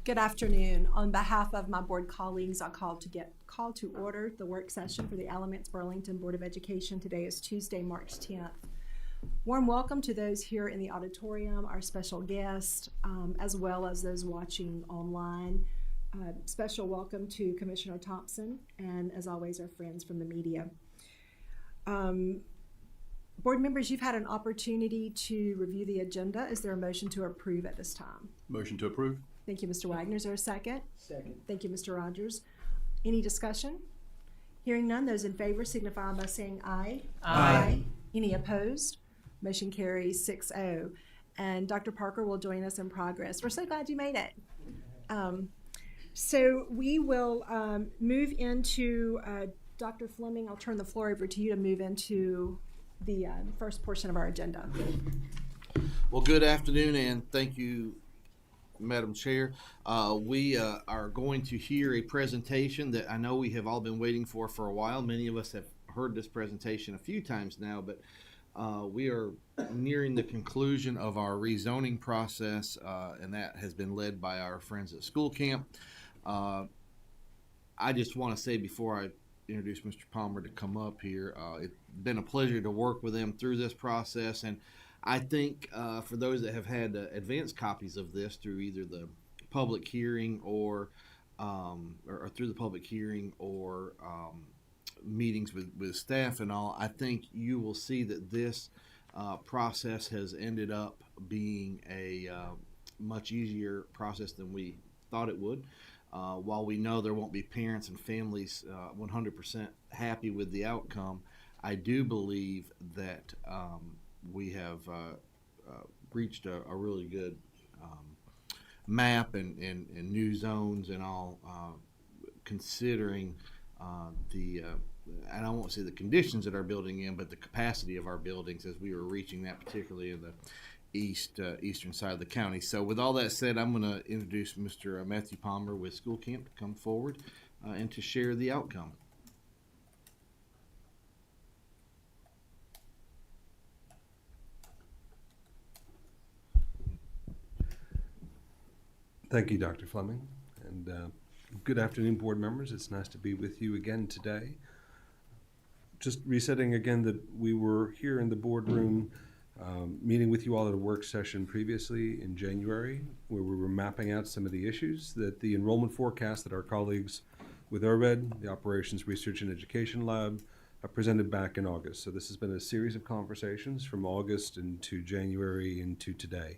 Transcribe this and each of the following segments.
Good afternoon. On behalf of my board colleagues, I call to order the work session for the Alamance Burlington Board of Education. Today is Tuesday, March 10th. Warm welcome to those here in the auditorium, our special guests, as well as those watching online. Special welcome to Commissioner Thompson and, as always, our friends from the media. Board members, you've had an opportunity to review the agenda. Is there a motion to approve at this time? Motion to approve. Thank you, Mr. Wagner. Is there a second? Second. Thank you, Mr. Rogers. Any discussion? Hearing none, those in favor signify by saying aye. Aye. Any opposed? Motion carries 6-0. And Dr. Parker will join us in progress. We're so glad you made it. So we will move into, Dr. Fleming, I'll turn the floor over to you to move into the first portion of our agenda. Well, good afternoon, and thank you, Madam Chair. We are going to hear a presentation that I know we have all been waiting for a while. Many of us have heard this presentation a few times now, but we are nearing the conclusion of our rezoning process, and that has been led by our friends at School Camp. I just want to say before I introduce Mr. Palmer to come up here, it's been a pleasure to work with them through this process, and I think for those that have had advanced copies of this through either the public hearing or through the public hearing or meetings with staff and all, I think you will see that this process has ended up being a much easier process than we thought it would. While we know there won't be parents and families 100% happy with the outcome, I do believe that we have reached a really good map and new zones and all, considering and I won't say the conditions that our building in, but the capacity of our buildings as we were reaching that, particularly in the eastern side of the county. So with all that said, I'm going to introduce Mr. Matthew Palmer with School Camp to come forward and to share the outcome. Thank you, Dr. Fleming, and good afternoon, board members. It's nice to be with you again today. Just resetting again that we were here in the boardroom meeting with you all at a work session previously in January, where we were mapping out some of the issues that the enrollment forecast that our colleagues with ORED, the Operations Research and Education Lab, presented back in August. So this has been a series of conversations from August into January into today.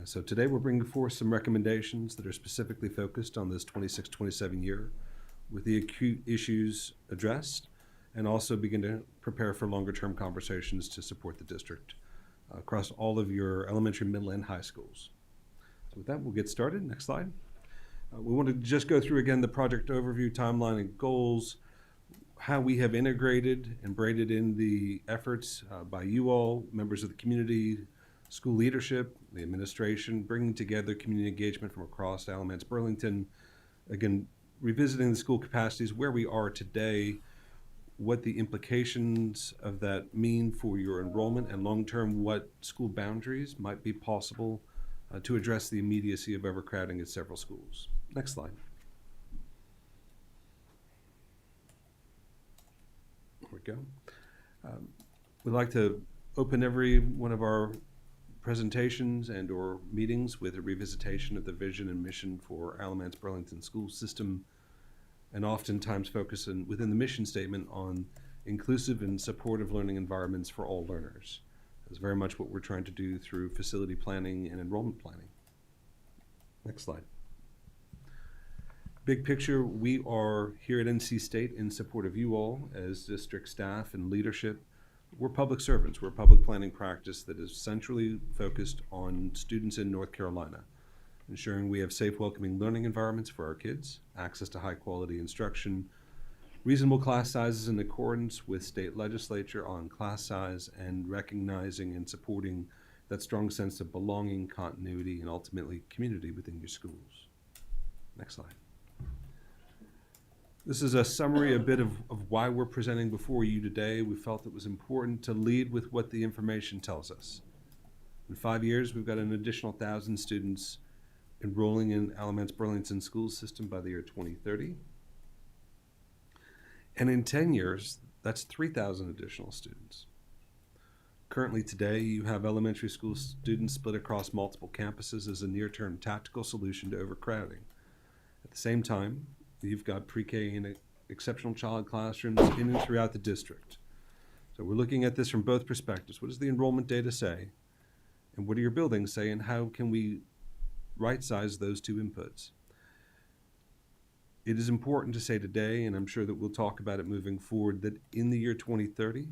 So today we're bringing forth some recommendations that are specifically focused on this 26-27 year with the acute issues addressed, and also begin to prepare for longer term conversations to support the district across all of your elementary, middle, and high schools. So with that, we'll get started. Next slide. We want to just go through again the project overview, timeline, and goals, how we have integrated and braided in the efforts by you all, members of the community, school leadership, the administration, bringing together community engagement from across Alamance Burlington, again, revisiting the school capacities, where we are today, what the implications of that mean for your enrollment, and long-term what school boundaries might be possible to address the immediacy of overcrowding at several schools. Next slide. There we go. We'd like to open every one of our presentations and or meetings with a revisitation of the vision and mission for Alamance Burlington School System, and oftentimes focus within the mission statement on inclusive and supportive learning environments for all learners. That's very much what we're trying to do through facility planning and enrollment planning. Next slide. Big picture, we are here at NC State in support of you all as district staff and leadership. We're public servants. We're a public planning practice that is centrally focused on students in North Carolina, ensuring we have safe, welcoming learning environments for our kids, access to high quality instruction, reasonable class sizes in accordance with state legislature on class size, and recognizing and supporting that strong sense of belonging, continuity, and ultimately community within your schools. Next slide. This is a summary, a bit of why we're presenting before you today. We felt it was important to lead with what the information tells us. In 5 years, we've got an additional 1,000 students enrolling in Alamance Burlington school system by the year 2030. And in 10 years, that's 3,000 additional students. Currently today, you have elementary school students split across multiple campuses as a near-term tactical solution to overcrowding. At the same time, you've got pre-K and exceptional child classrooms in and throughout the district. So we're looking at this from both perspectives. What does the enrollment data say? And what do your buildings say? And how can we right-size those two inputs? It is important to say today, and I'm sure that we'll talk about it moving forward, that in the year 2030,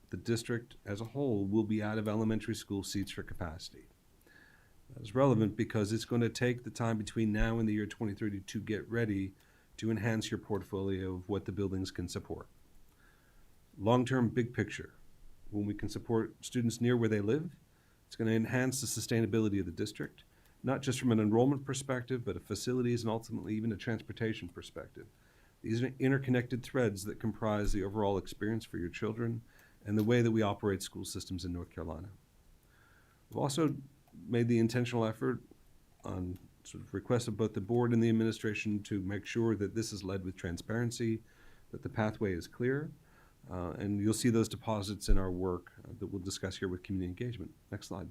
the district as a whole will be out of elementary school seats for capacity. That is relevant because it's going to take the time between now and the year 2030 to get ready to enhance your portfolio of what the buildings can support. Long-term, big picture, when we can support students near where they live, it's going to enhance the sustainability of the district, not just from an enrollment perspective, but a facilities and ultimately even a transportation perspective. These are interconnected threads that comprise the overall experience for your children and the way that we operate school systems in North Carolina. We've also made the intentional effort on sort of request of both the board and the administration to make sure that this is led with transparency, that the pathway is clear, and you'll see those deposits in our work that we'll discuss here with community engagement. Next slide.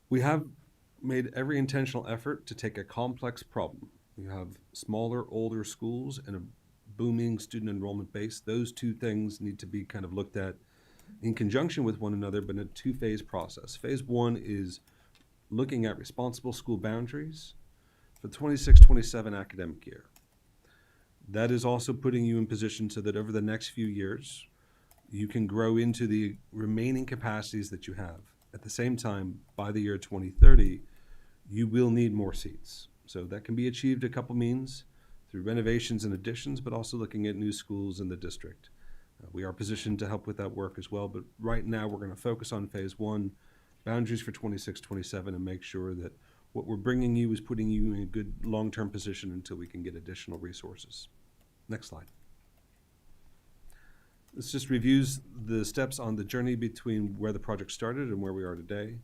We have made every intentional effort to take a complex problem. You have smaller, older schools and a booming student enrollment base. Those two things need to be kind of looked at in conjunction with one another, but in a two-phase process. Phase one is looking at responsible school boundaries for the 26-27 academic year. That is also putting you in position so that over the next few years, you can grow into the remaining capacities that you have. At the same time, by the year 2030, you will need more seats. So that can be achieved a couple means through renovations and additions, but also looking at new schools in the district. We are positioned to help with that work as well, but right now we're going to focus on phase one, boundaries for 26-27, and make sure that what we're bringing you is putting you in a good long-term position until we can get additional resources. Next slide. This just reviews the steps on the journey between where the project started and where we are today.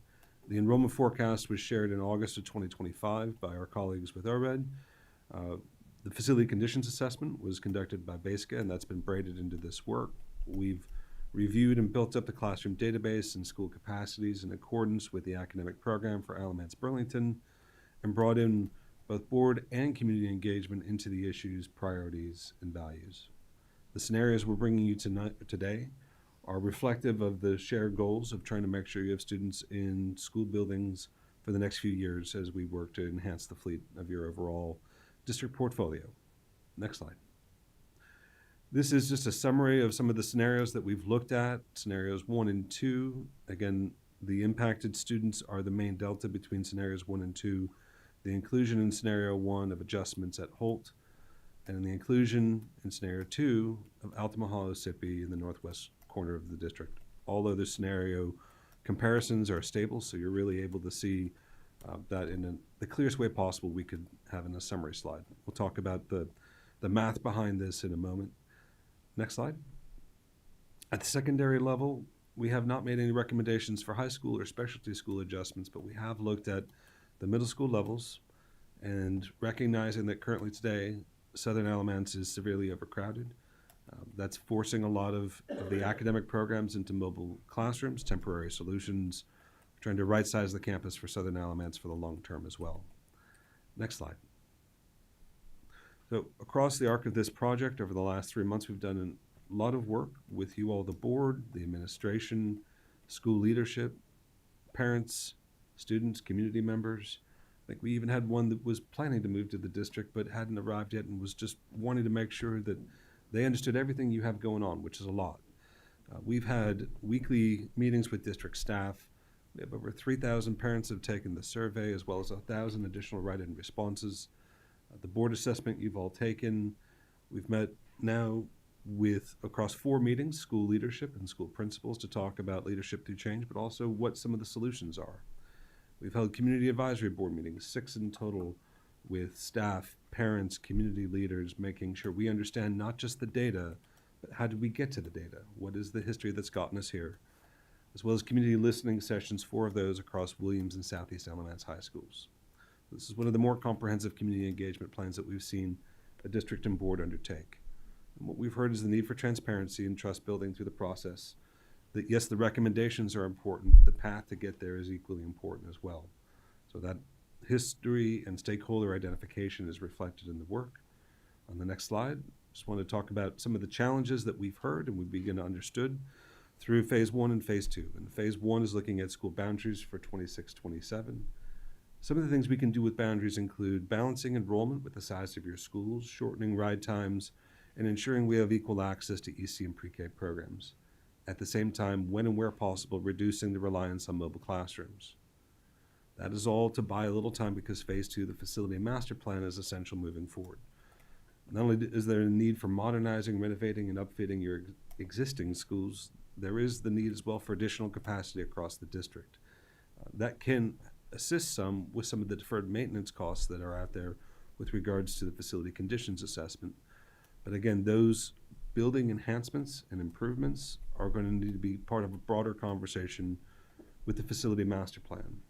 The enrollment forecast was shared in August of 2025 by our colleagues with ORED. The facility conditions assessment was conducted by BASECA, and that's been braided into this work. We've reviewed and built up the classroom database and school capacities in accordance with the academic program for Alamance Burlington, and brought in both board and community engagement into the issues, priorities, and values. The scenarios we're bringing you today are reflective of the shared goals of trying to make sure you have students in school buildings for the next few years as we work to enhance the fleet of your overall district portfolio. Next slide. This is just a summary of some of the scenarios that we've looked at, scenarios 1 and 2. Again, the impacted students are the main delta between scenarios 1 and 2. The inclusion in scenario 1 of adjustments at Holt, and the inclusion in scenario 2 of Altima Hollow Sippy in the northwest corner of the district. All other scenario comparisons are stable, so you're really able to see that in the clearest way possible we could have in a summary slide. We'll talk about the math behind this in a moment. Next slide. At the secondary level, we have not made any recommendations for high school or specialty school adjustments, but we have looked at the middle school levels and recognizing that currently today, Southern Alamance is severely overcrowded. That's forcing a lot of the academic programs into mobile classrooms, temporary solutions, trying to right-size the campus for Southern Alamance for the long term as well. Next slide. So across the arc of this project, over the last 3 months, we've done a lot of work with you all, the board, the administration, school leadership, parents, students, community members. I think we even had one that was planning to move to the district but hadn't arrived yet and was just wanting to make sure that they understood everything you have going on, which is a lot. We've had weekly meetings with district staff. We have over 3,000 parents have taken the survey, as well as 1,000 additional write-in responses. The board assessment you've all taken. We've met now with, across 4 meetings, school leadership and school principals to talk about leadership through change, but also what some of the solutions are. We've held community advisory board meetings, 6 in total, with staff, parents, community leaders, making sure we understand not just the data, but how did we get to the data? What is the history that's gotten us here? as well as community listening sessions, 4 of those across Williams and Southeast Alamance High Schools. This is one of the more comprehensive community engagement plans that we've seen a district and board undertake. And what we've heard is the need for transparency and trust building through the process. That yes, the recommendations are important, but the path to get there is equally important as well. So that history and stakeholder identification is reflected in the work. On the next slide, just want to talk about some of the challenges that we've heard and we begin to understood through phase 1 and phase 2. And phase 1 is looking at school boundaries for 26-27. Some of the things we can do with boundaries include balancing enrollment with the size of your schools, shortening ride times, and ensuring we have equal access to EC and pre-K programs. At the same time, when and where possible, reducing the reliance on mobile classrooms. That is all to buy a little time because phase 2, the facility master plan, is essential moving forward. Not only is there a need for modernizing, renovating, and upfitting your existing schools, there is the need as well for additional capacity across the district. That can assist some with some of the deferred maintenance costs that are out there with regards to the facility conditions assessment. But again, those building enhancements and improvements are going to need to be part of a broader conversation with the facility master plan.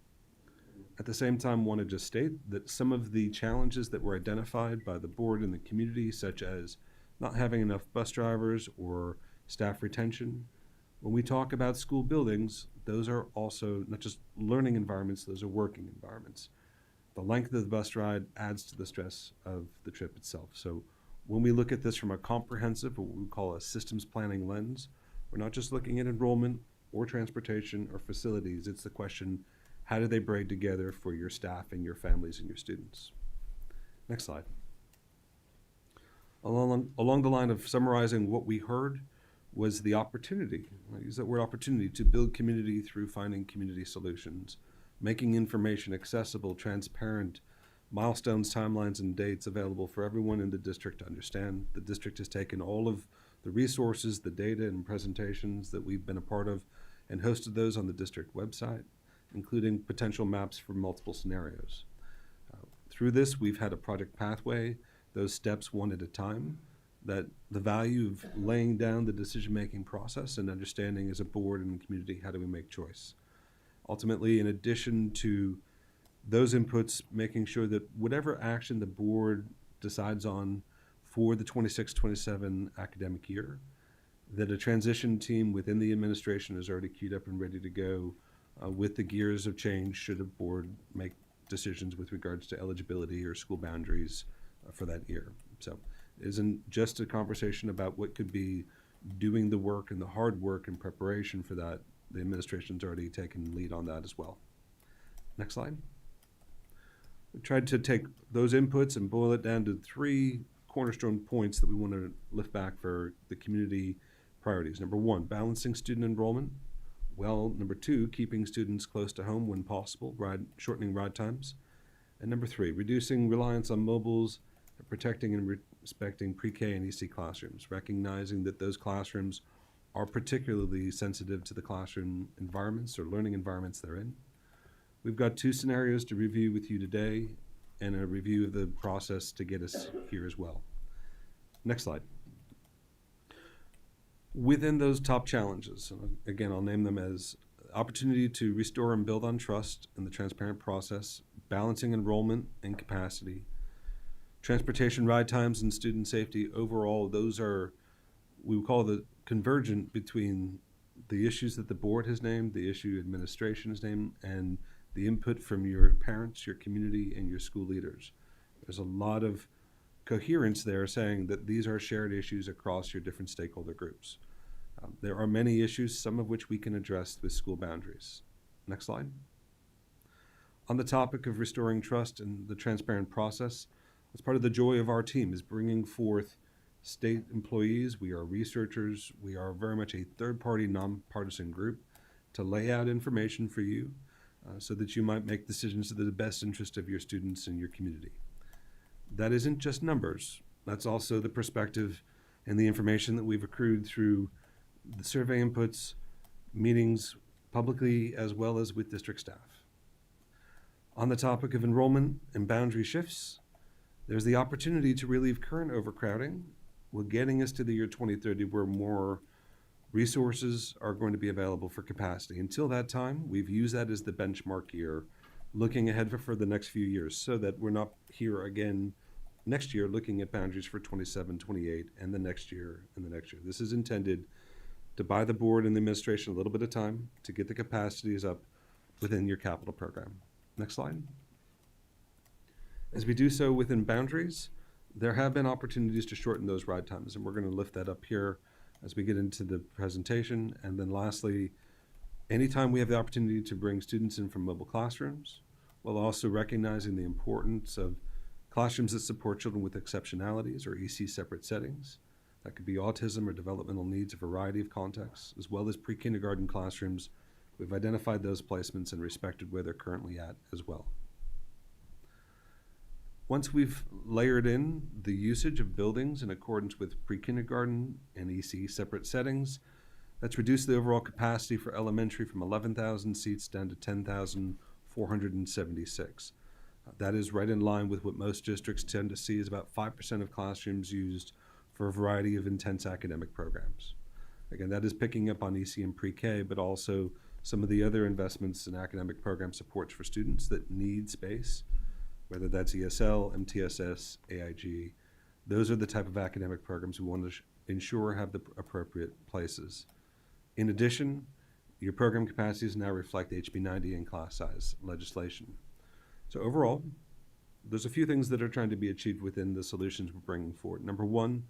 At the same time, I want to just state that some of the challenges that were identified by the board and the community, such as not having enough bus drivers or staff retention, when we talk about school buildings, those are also not just learning environments, those are working environments. The length of the bus ride adds to the stress of the trip itself. So when we look at this from a comprehensive, or what we call a systems planning lens, we're not just looking at enrollment or transportation or facilities. It's the question, how do they braid together for your staff and your families and your students? Next slide. Along the line of summarizing what we heard was the opportunity, I use that word opportunity, to build community through finding community solutions, making information accessible, transparent, milestones, timelines, and dates available for everyone in the district to understand. The district has taken all of the resources, the data, and presentations that we've been a part of and hosted those on the district website, including potential maps for multiple scenarios. Through this, we've had a project pathway, those steps one at a time, that the value of laying down the decision-making process and understanding as a board and community, how do we make choice? Ultimately, in addition to those inputs, making sure that whatever action the board decides on for the 26-27 academic year, that a transition team within the administration is already queued up and ready to go with the gears of change should a board make decisions with regards to eligibility or school boundaries for that year. So it isn't just a conversation about what could be doing the work and the hard work in preparation for that. The administration's already taken lead on that as well. Next slide. We tried to take those inputs and boil it down to 3 cornerstone points that we want to lift back for the community priorities. Number 1, balancing student enrollment. Well, number 2, keeping students close to home when possible, shortening ride times. And number 3, reducing reliance on mobiles and protecting and respecting pre-K and EC classrooms, recognizing that those classrooms are particularly sensitive to the classroom environments or learning environments they're in. We've got 2 scenarios to review with you today and a review of the process to get us here as well. Next slide. Within those top challenges, again, I'll name them as opportunity to restore and build on trust in the transparent process, balancing enrollment and capacity, transportation ride times and student safety. Overall, those are, we would call the convergent between the issues that the board has named, the issue administration has named, and the input from your parents, your community, and your school leaders. There's a lot of coherence there saying that these are shared issues across your different stakeholder groups. There are many issues, some of which we can address with school boundaries. Next slide. On the topic of restoring trust and the transparent process, as part of the joy of our team is bringing forth state employees. We are researchers. We are very much a third-party, nonpartisan group to lay out information for you so that you might make decisions in the best interest of your students and your community. That isn't just numbers. That's also the perspective and the information that we've accrued through the survey inputs, meetings publicly, as well as with district staff. On the topic of enrollment and boundary shifts, there's the opportunity to relieve current overcrowding. We're getting us to the year 2030 where more Resources are going to be available for capacity. Until that time, we've used that as the benchmark year, looking ahead for the next few years so that we're not here again next year looking at boundaries for 27, 28, and the next year and the next year. This is intended to buy the board and the administration a little bit of time to get the capacities up within your capital program. Next slide. As we do so within boundaries, there have been opportunities to shorten those ride times, and we're going to lift that up here as we get into the presentation. And then lastly, anytime we have the opportunity to bring students in from mobile classrooms, while also recognizing the importance of classrooms that support children with exceptionalities or EC separate settings, that could be autism or developmental needs, a variety of contexts, as well as pre-kindergarten classrooms, we've identified those placements and respected where they're currently at as well. Once we've layered in the usage of buildings in accordance with pre-kindergarten and EC separate settings, that's reduced the overall capacity for elementary from 11,000 seats down to 10,476. That is right in line with what most districts tend to see is about 5% of classrooms used for a variety of intense academic programs. Again, that is picking up on EC and pre-K, but also some of the other investments in academic program supports for students that need space, whether that's ESL, MTSS, AIG. Those are the type of academic programs we want to ensure have the appropriate places. In addition, your program capacities now reflect HB 90 and class size legislation. So overall, there's a few things that are trying to be achieved within the solutions we're bringing forward. Number one,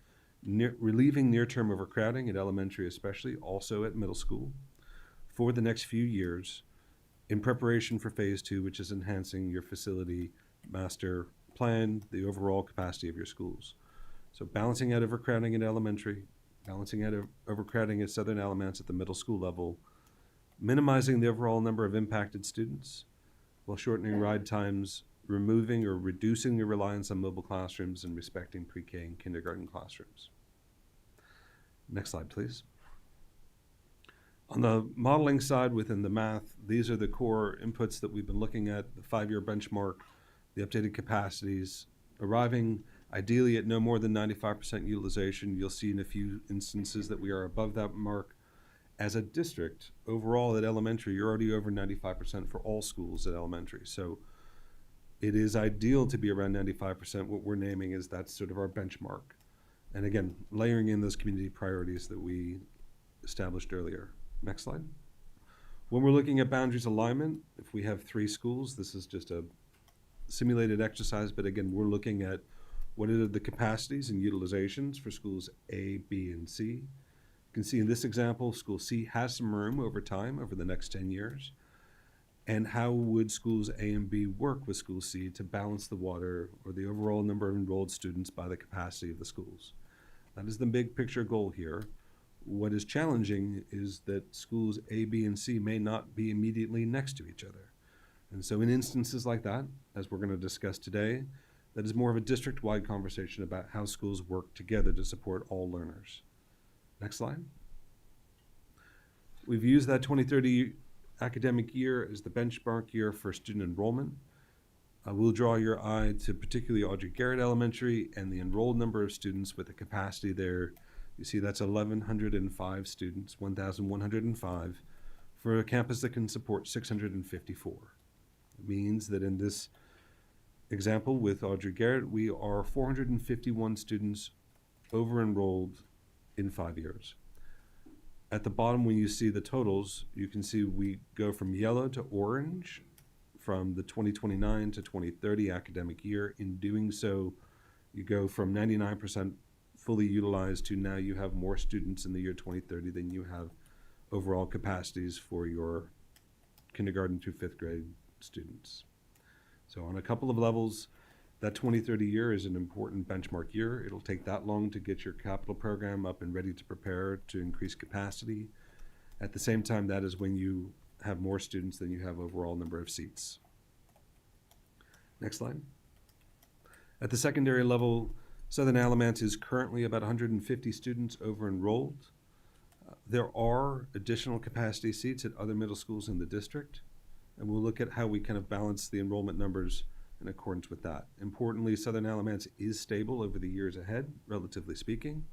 relieving near-term overcrowding at elementary especially, also at middle school, for the next few years in preparation for phase 2, which is enhancing your facility master plan, the overall capacity of your schools. So balancing out overcrowding at elementary, balancing out overcrowding at Southern Alamance at the middle school level, minimizing the overall number of impacted students, while shortening ride times, removing or reducing your reliance on mobile classrooms, and respecting pre-K and kindergarten classrooms. Next slide, please. On the modeling side within the math, these are the core inputs that we've been looking at, the 5-year benchmark, the updated capacities, arriving ideally at no more than 95% utilization. You'll see in a few instances that we are above that mark. As a district, overall at elementary, you're already over 95% for all schools at elementary. So it is ideal to be around 95%. What we're naming is that's sort of our benchmark. And again, layering in those community priorities that we established earlier. Next slide. When we're looking at boundaries alignment, if we have 3 schools, this is just a simulated exercise, but again, we're looking at what are the capacities and utilizations for schools A, B, and C. You can see in this example, school C has some room over time, over the next 10 years. And how would schools A and B work with school C to balance the water or the overall number of enrolled students by the capacity of the schools? That is the big picture goal here. What is challenging is that schools A, B, and C may not be immediately next to each other. And so in instances like that, as we're going to discuss today, that is more of a district-wide conversation about how schools work together to support all learners. Next slide. We've used that 2030 academic year as the benchmark year for student enrollment. I will draw your eye to particularly Audrey Garrett Elementary and the enrolled number of students with the capacity there. You see that's 1,105 students, 1,105, for a campus that can support 654. It means that in this example with Audrey Garrett, we are 451 students over-enrolled in 5 years. At the bottom, when you see the totals, you can see we go from yellow to orange from the 2029 to 2030 academic year. In doing so, you go from 99% fully utilized to now you have more students in the year 2030 than you have overall capacities for your kindergarten through 5th grade students. So on a couple of levels, that 2030 year is an important benchmark year. It'll take that long to get your capital program up and ready to prepare to increase capacity. At the same time, that is when you have more students than you have overall number of seats. Next slide. At the secondary level, Southern Alamance is currently about 150 students over enrolled. There are additional capacity seats at other middle schools in the district, and we'll look at how we kind of balance the enrollment numbers in accordance with that. Importantly, Southern Alamance is stable over the years ahead, relatively speaking.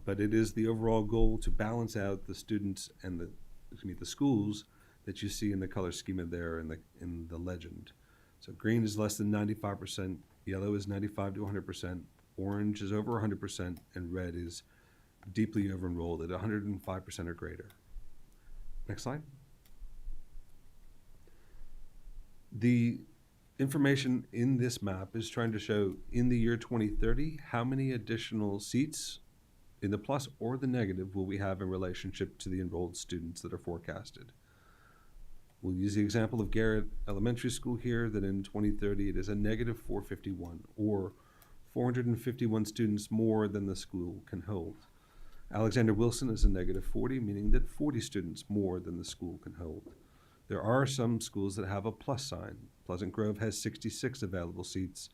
But it is the overall goal to balance out the students and the schools that you see in the color schema there in the legend. So green is less than 95%, yellow is 95 to 100%, orange is over 100%, and red is deeply over-enrolled at 105% or greater. Next slide. The information in this map is trying to show in the year 2030 how many additional seats in the plus or the negative will we have in relationship to the enrolled students that are forecasted. We'll use the example of Garrett Elementary School here, that in 2030 it is a negative 451, or 451 students more than the school can hold. Alexander Wilson is a negative 40, meaning that 40 students more than the school can hold. There are some schools that have a plus sign. Pleasant Grove has 66 available seats.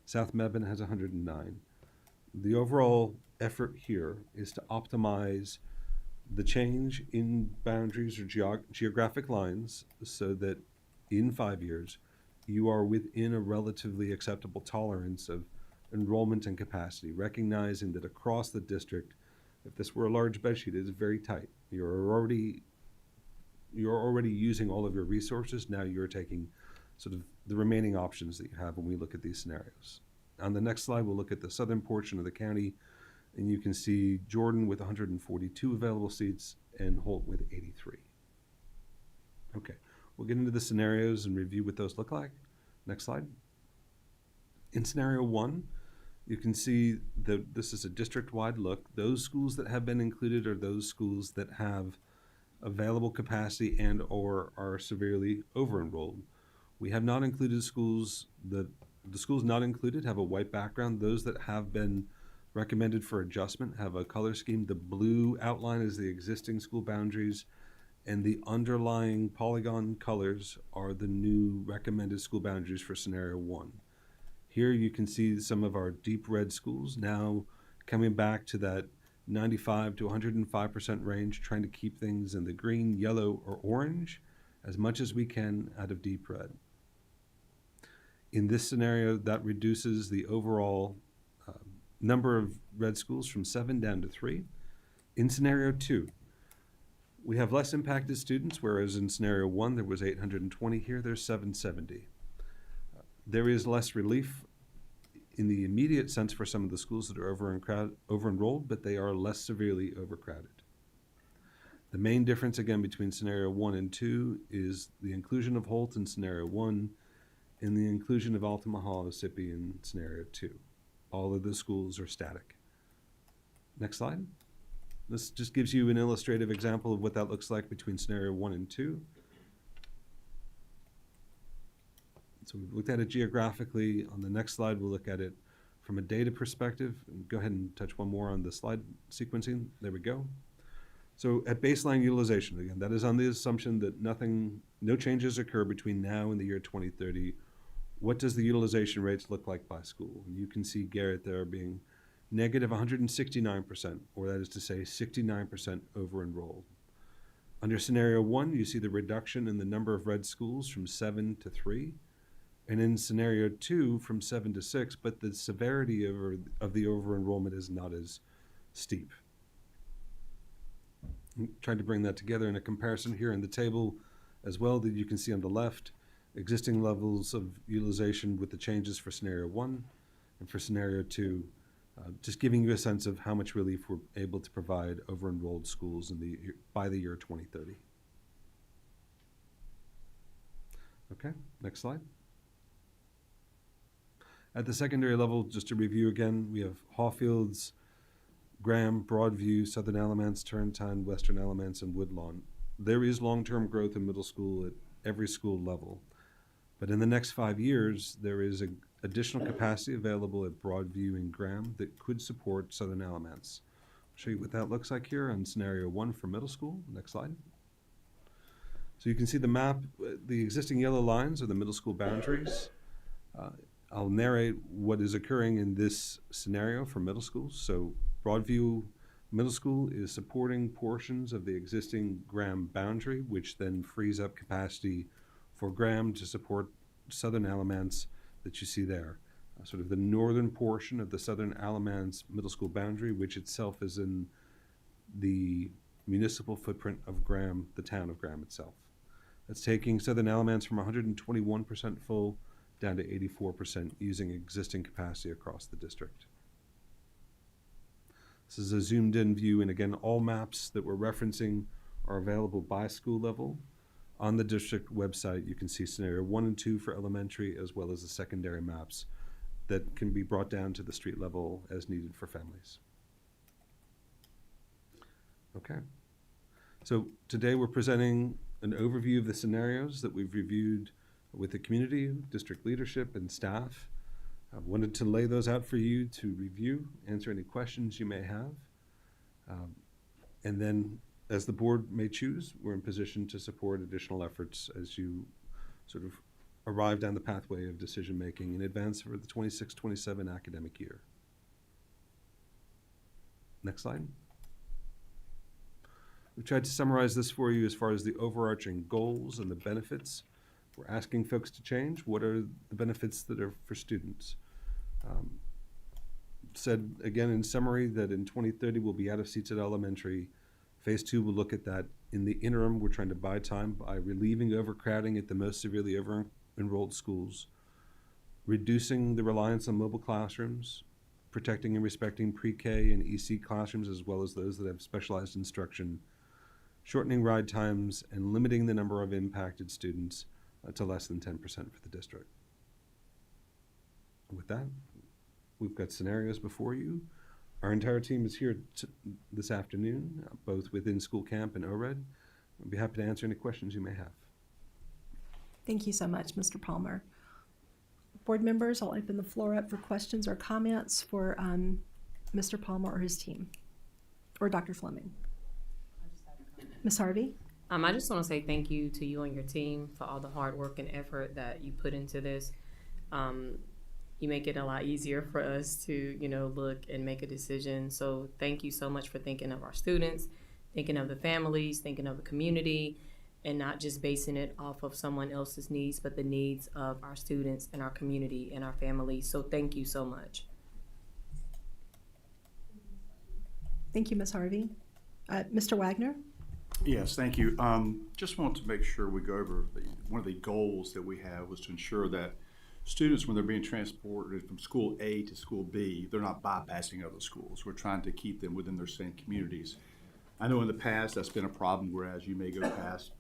South Mebane has 109. The overall effort here is to optimize the change in boundaries or geographic lines so that in 5 years you are within a relatively acceptable tolerance of enrollment and capacity, recognizing that across the district, if this were a large bedsheet, it is very tight. You're already using all of your resources. Now you're taking sort of the remaining options that you have when we look at these scenarios. On the next slide, we'll look at the southern portion of the county, and you can see Jordan with 142 available seats and Holt with 83. Okay, we'll get into the scenarios and review what those look like. Next slide. In scenario 1, you can see that this is a district-wide look. Those schools that have been included are those schools that have available capacity and or are severely over-enrolled. We have not included schools that the schools not included have a white background. Those that have been recommended for adjustment have a color scheme. The blue outline is the existing school boundaries, and the underlying polygon colors are the new recommended school boundaries for scenario 1. Here you can see some of our deep red schools now coming back to that 95 to 105% range, trying to keep things in the green, yellow, or orange as much as we can out of deep red. In this scenario, that reduces the overall number of red schools from 7 down to 3. In scenario 2, we have less impacted students, whereas in scenario 1 there was 820. Here there's 770. There is less relief in the immediate sense for some of the schools that are over-enrolled, but they are less severely overcrowded. The main difference, again, between scenario 1 and 2 is the inclusion of Holt in scenario 1 and the inclusion of Altamaha Mississippi in scenario 2. All of the schools are static. Next slide. This just gives you an illustrative example of what that looks like between scenario 1 and 2. So we've looked at it geographically. On the next slide, we'll look at it from a data perspective. And go ahead and touch one more on the slide sequencing. There we go. So at baseline utilization, again, that is on the assumption that no changes occur between now and the year 2030. What does the utilization rates look like by school? And you can see Garrett there being negative 169%, or that is to say 69% over-enrolled. Under scenario 1, you see the reduction in the number of red schools from 7 to 3. And in scenario 2, from 7 to 6, but the severity of the over-enrollment is not as steep. I'm trying to bring that together in a comparison here in the table as well that you can see on the left, existing levels of utilization with the changes for scenario 1 and for scenario 2, just giving you a sense of how much relief we're able to provide over-enrolled schools by the year 2030. Okay, next slide. At the secondary level, just to review again, we have Hawfields, Graham, Broadview, Southern Alamance, Turrentine, Western Alamance, and Woodlawn. There is long-term growth in middle school at every school level. But in the next 5 years, there is additional capacity available at Broadview and Graham that could support Southern Alamance. I'll show you what that looks like here on scenario 1 for middle school. Next slide. So you can see the map. The existing yellow lines are the middle school boundaries. I'll narrate what is occurring in this scenario for middle schools. So Broadview Middle School is supporting portions of the existing Graham boundary, which then frees up capacity for Graham to support Southern Alamance that you see there. sort of the northern portion of the southern Alamance Middle School boundary, which itself is in the municipal footprint of Graham, the town of Graham itself. That's taking southern Alamance from 121% full down to 84% using existing capacity across the district. This is a zoomed in view, and again, all maps that we're referencing are available by school level. On the district website, you can see scenario 1 and 2 for elementary, as well as the secondary maps that can be brought down to the street level as needed for families. Okay. So today we're presenting an overview of the scenarios that we've reviewed with the community, district leadership, and staff. I wanted to lay those out for you to review, answer any questions you may have. And then, as the board may choose, we're in position to support additional efforts as you sort of arrive down the pathway of decision-making in advance for the 26-27 academic year. Next slide. We've tried to summarize this for you as far as the overarching goals and the benefits. We're asking folks to change. What are the benefits that are for students? Said again in summary that in 2030 we'll be out of seats at elementary. Phase 2 will look at that. In the interim, we're trying to buy time by relieving overcrowding at the most severely over-enrolled schools, reducing the reliance on mobile classrooms, protecting and respecting pre-K and EC classrooms as well as those that have specialized instruction, shortening ride times, and limiting the number of impacted students to less than 10% for the district. With that, we've got scenarios before you. Our entire team is here this afternoon, both within school camp and ORED. I'd be happy to answer any questions you may have. Thank you so much, Mr. Palmer. Board members, I'll open the floor up for questions or comments for Mr. Palmer or his team, or Dr. Fleming. Ms. Harvey? I just want to say thank you to you and your team for all the hard work and effort that you put into this. You make it a lot easier for us to, look and make a decision. So thank you so much for thinking of our students, thinking of the families, thinking of the community, and not just basing it off of someone else's needs, but the needs of our students and our community and our families. So thank you so much. Thank you, Ms. Harvey. Mr. Wagner? Yes, thank you. Just want to make sure we go over one of the goals that we have was to ensure that students, when they're being transported from school A to school B, they're not bypassing other schools. We're trying to keep them within their same communities. I know in the past that's been a problem, whereas you may go past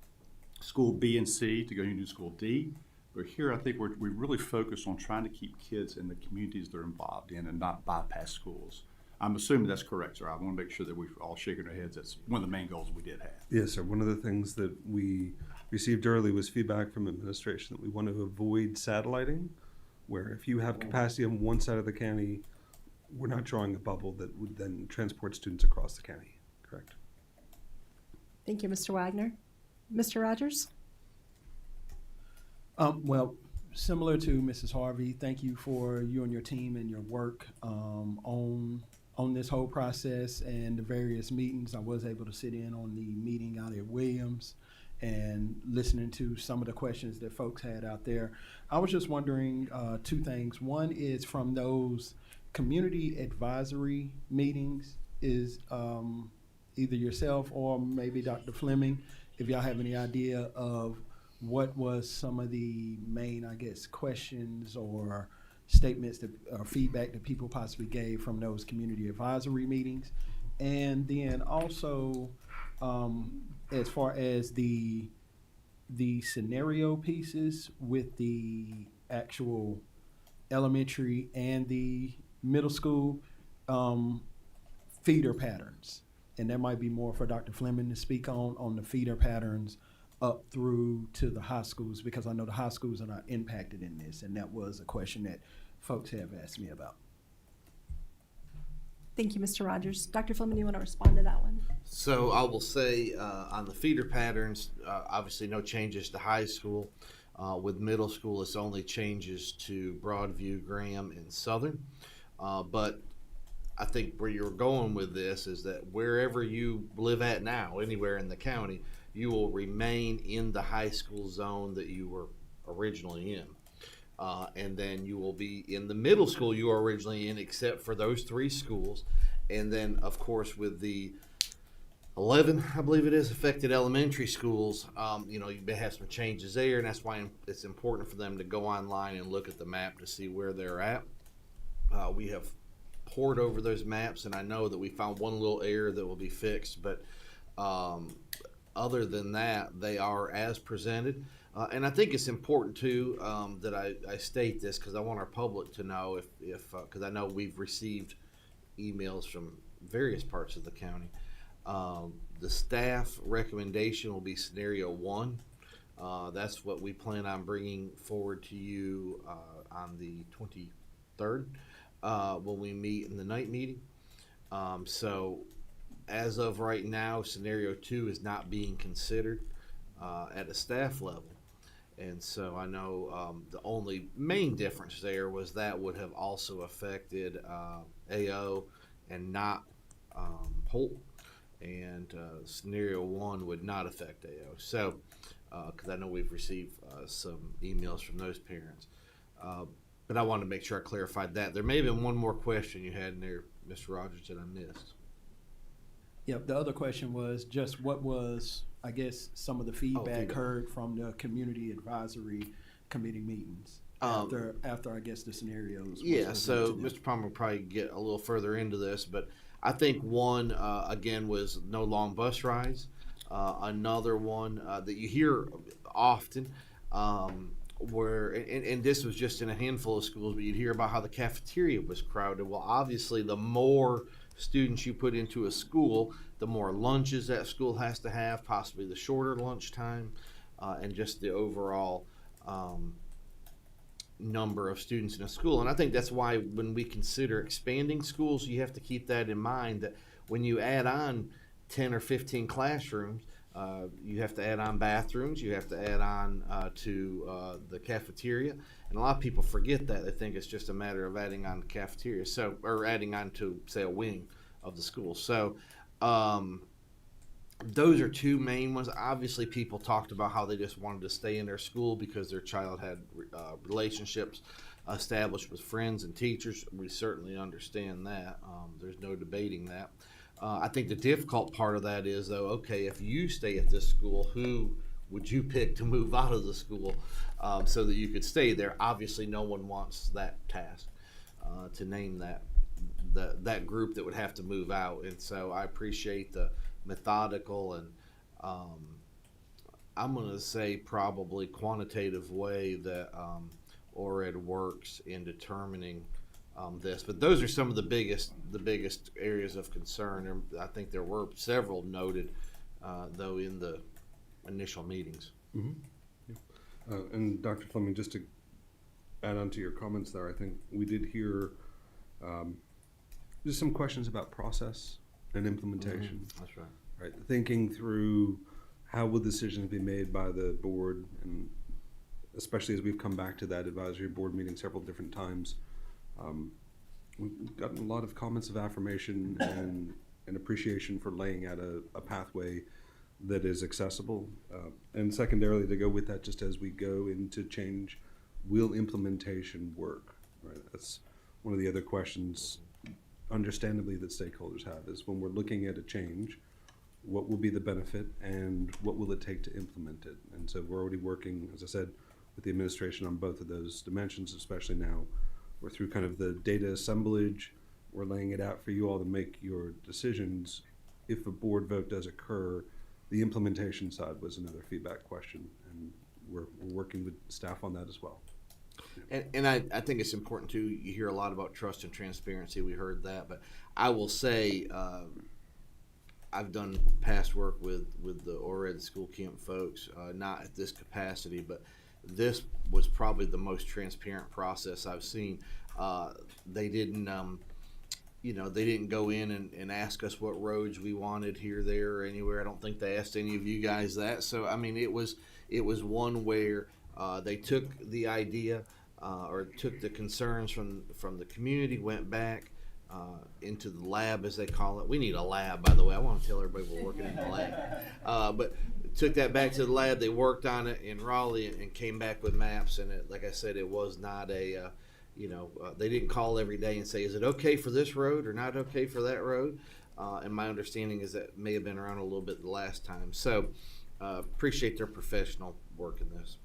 school B and C to go into school D. But here I think we really focus on trying to keep kids in the communities they're involved in and not bypass schools. I'm assuming that's correct, sir. I want to make sure that we've all shaken our heads. That's one of the main goals we did have. Yes, sir. One of the things that we received early was feedback from administration that we want to avoid satelliting, where if you have capacity on one side of the county, we're not drawing a bubble that would then transport students across the county. Correct. Thank you, Mr. Wagner. Mr. Rogers? Well, similar to Mrs. Harvey, thank you for you and your team and your work on this whole process and the various meetings. I was able to sit in on the meeting out at Williams and listening to some of the questions that folks had out there. I was just wondering two things. One is from those community advisory meetings is either yourself or maybe Dr. Fleming, if y'all have any idea of what was some of the main, questions or statements that, or feedback that people possibly gave from those community advisory meetings. And then also, as far as the scenario pieces with the actual elementary and the middle school feeder patterns. And that might be more for Dr. Fleming to speak on the feeder patterns up through to the high schools, because I know the high schools are not impacted in this, and that was a question that folks have asked me about. Thank you, Mr. Rogers. Dr. Fleming, you want to respond to that one? So I will say on the feeder patterns, obviously no changes to high school. With middle school, it's only changes to Broadview, Graham, and Southern. But I think where you're going with this is that wherever you live at now, anywhere in the county, you will remain in the high school zone that you were originally in. and then you will be in the middle school you were originally in, except for those 3 schools. And then, of course, with the 11, I believe it is, affected elementary schools, you may have some changes there, and that's why it's important for them to go online and look at the map to see where they're at. We have poured over those maps, and I know that we found one little error that will be fixed, but other than that, they are as presented. And I think it's important too that I state this, because I want our public to know if because I know we've received emails from various parts of the county. The staff recommendation will be scenario 1. That's what we plan on bringing forward to you on the 23rd when we meet in the night meeting. So as of right now, scenario 2 is not being considered at a staff level. And so I know the only main difference there was that would have also affected AO and not Holt. And scenario 1 would not affect AO. So, because I know we've received some emails from those parents. But I wanted to make sure I clarified that. There may have been one more question you had in there, Mr. Rogers, that I missed. Yep, the other question was just what was, I guess, some of the feedback heard from the community advisory committee meetings after I guess the scenarios. Yeah, so Mr. Palmer will probably get a little further into this, but I think one, again, was no long bus rides. Another one that you hear often, and this was just in a handful of schools, but you'd hear about how the cafeteria was crowded. Well, obviously, the more students you put into a school, the more lunches that school has to have, possibly the shorter lunch time, and just the overall number of students in a school. And I think that's why when we consider expanding schools, you have to keep that in mind, that when you add on 10 or 15 classrooms, you have to add on bathrooms, you have to add on to the cafeteria. And a lot of people forget that. They think it's just a matter of adding on the cafeteria, or adding on to, say, a wing of the school. So those are 2 main ones. Obviously, people talked about how they just wanted to stay in their school because their child had relationships established with friends and teachers. We certainly understand that. There's no debating that. I think the difficult part of that is, though, okay, if you stay at this school, who would you pick to move out of the school so that you could stay there? Obviously, no one wants that task to name that group that would have to move out. And so I appreciate the methodical and I'm going to say probably quantitative way that ORED works in determining this. But those are some of the biggest areas of concern. And I think there were several noted though in the initial meetings. Mm-hmm. Yeah. And Dr. Fleming, just to add on to your comments there, I think we did hear just some questions about process and implementation. Mm-hmm. That's right. Right. Thinking through how will decisions be made by the board, and especially as we've come back to that advisory board meeting several different times, we've gotten a lot of comments of affirmation and appreciation for laying out a pathway that is accessible. And secondarily, to go with that, just as we go into change, will implementation work? Right. That's one of the other questions, understandably, that stakeholders have, is when we're looking at a change, what will be the benefit and what will it take to implement it? And so we're already working, as I said, with the administration on both of those dimensions, especially now. We're through kind of the data assemblage. We're laying it out for you all to make your decisions. If a board vote does occur, the implementation side was another feedback question, and we're working with staff on that as well. And I think it's important too. You hear a lot about trust and transparency. We heard that, but I will say I've done past work with the ORED school camp folks, not at this capacity, but this was probably the most transparent process I've seen. They didn't, they didn't go in and ask us what roads we wanted here, there, or anywhere. I don't think they asked any of you guys that. So I mean, it was one where they took the idea or took the concerns from the community, went back into the lab, as they call it. We need a lab, by the way. I want to tell everybody we're working in the lab. But took that back to the lab. They worked on it in Raleigh and came back with maps. And like I said, it was not a, they didn't call every day and say, is it okay for this road or not okay for that road? And my understanding is that may have been around a little bit the last time. So appreciate their professional work in this.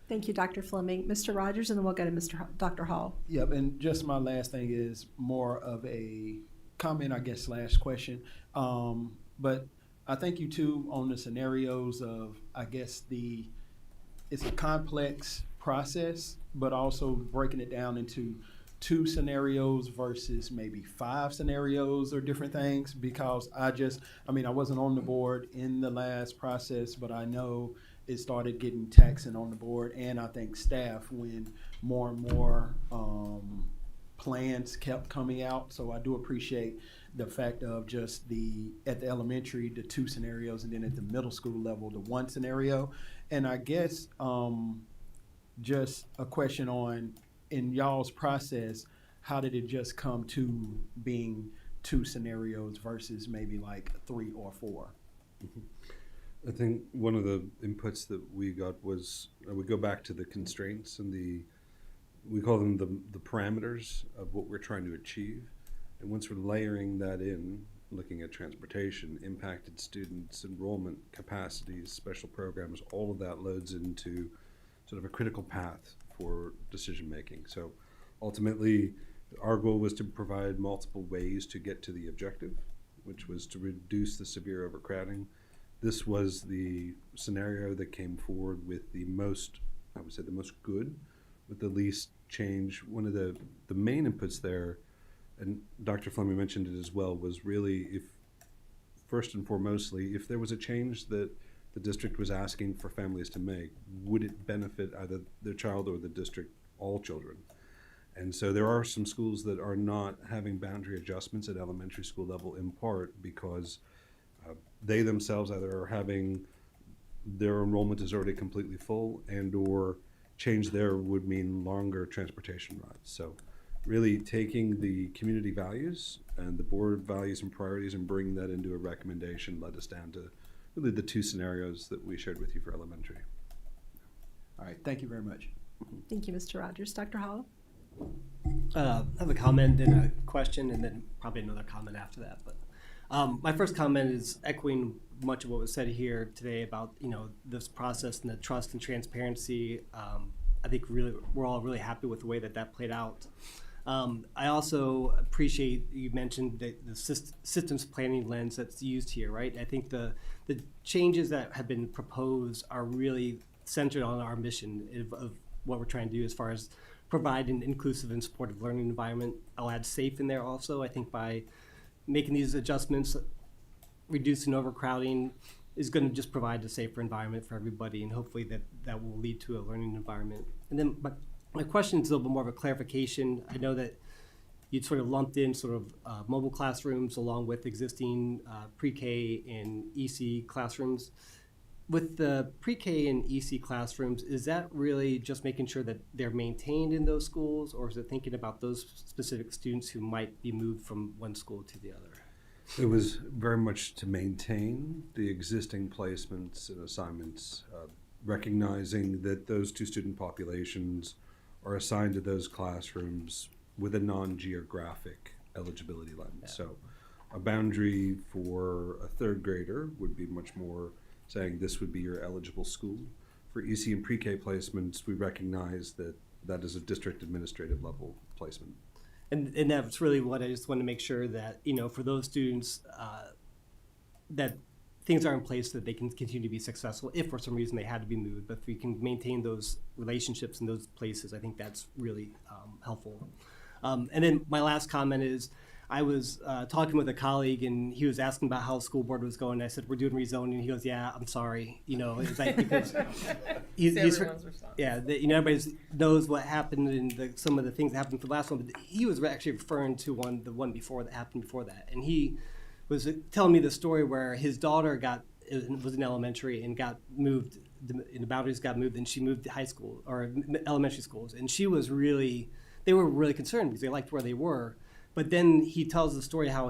Thank you, Dr. Fleming. Mr. Rogers, and then we'll go to Dr. Hall. Yep, and just my last thing is more of a comment, I guess, / question. But I thank you too on the scenarios of, I guess, it's a complex process, but also breaking it down into 2 scenarios versus maybe 5 scenarios or different things, because I wasn't on the board in the last process, but I know it started getting taxing on the board, and I think staff, when more and more plans kept coming out. So I do appreciate the fact of just at the elementary, the 2 scenarios, and then at the middle school level, the 1 scenario. And I guess just a question on, in y'all's process, how did it just come to being 2 scenarios versus maybe like 3 or 4? Mm-hmm. I think one of the inputs that we got was, we go back to the constraints and we call them the parameters of what we're trying to achieve. And once we're layering that in, looking at transportation, impacted students, enrollment, capacities, special programs, all of that loads into sort of a critical path for decision making. So ultimately, our goal was to provide multiple ways to get to the objective, which was to reduce the severe overcrowding. This was the scenario that came forward with the most, I would say, the most good, with the least change. One of the main inputs there, and Dr. Fleming mentioned it as well, was really, if first and foremostly, if there was a change that the district was asking for families to make, would it benefit either their child or the district, all children? And so there are some schools that are not having boundary adjustments at elementary school level, in part because they themselves either are having their enrollment is already completely full, and or change there would mean longer transportation routes. So really taking the community values and the board values and priorities and bringing that into a recommendation led us down to really the 2 scenarios that we shared with you for elementary. All right, thank you very much. Thank you, Mr. Rogers. Dr. Hall? I have a comment and a question, and then probably another comment after that. But my first comment is echoing much of what was said here today about this process and the trust and transparency. I think really we're all really happy with the way that played out. I also appreciate you mentioned the systems planning lens that's used here, right? I think the changes that have been proposed are really centered on our mission of what we're trying to do as far as provide an inclusive and supportive learning environment. I'll add safe in there also. I think by making these adjustments, reducing overcrowding is going to just provide a safer environment for everybody, and hopefully that will lead to a learning environment. And then my question is a little bit more of a clarification. I know that you'd sort of lumped in sort of mobile classrooms along with existing pre-K and EC classrooms. With the pre-K and EC classrooms, is that really just making sure that they're maintained in those schools, or is it thinking about those specific students who might be moved from one school to the other? It was very much to maintain the existing placements and assignments, recognizing that those 2 student populations are assigned to those classrooms with a non-geographic eligibility lens. Yeah. So a boundary for a 3rd grader would be much more saying this would be your eligible school. For EC and pre-K placements, we recognize that is a district administrative level placement. And that's really what I just want to make sure that, for those students, that things are in place so that they can continue to be successful if for some reason they had to be moved. But if we can maintain those relationships in those places, I think that's really helpful. And then my last comment is, I was talking with a colleague, and he was asking about how the school board was going. I said, we're doing rezoning. He goes, yeah, I'm sorry. It's like, because he's everybody knows what happened and some of the things that happened for the last one. But he was actually referring to the one before that happened before that. And he was telling me the story where his daughter was in elementary and got moved, and the boundaries got moved, and she moved to high school or elementary schools. And they were really concerned because they liked where they were. But then he tells the story how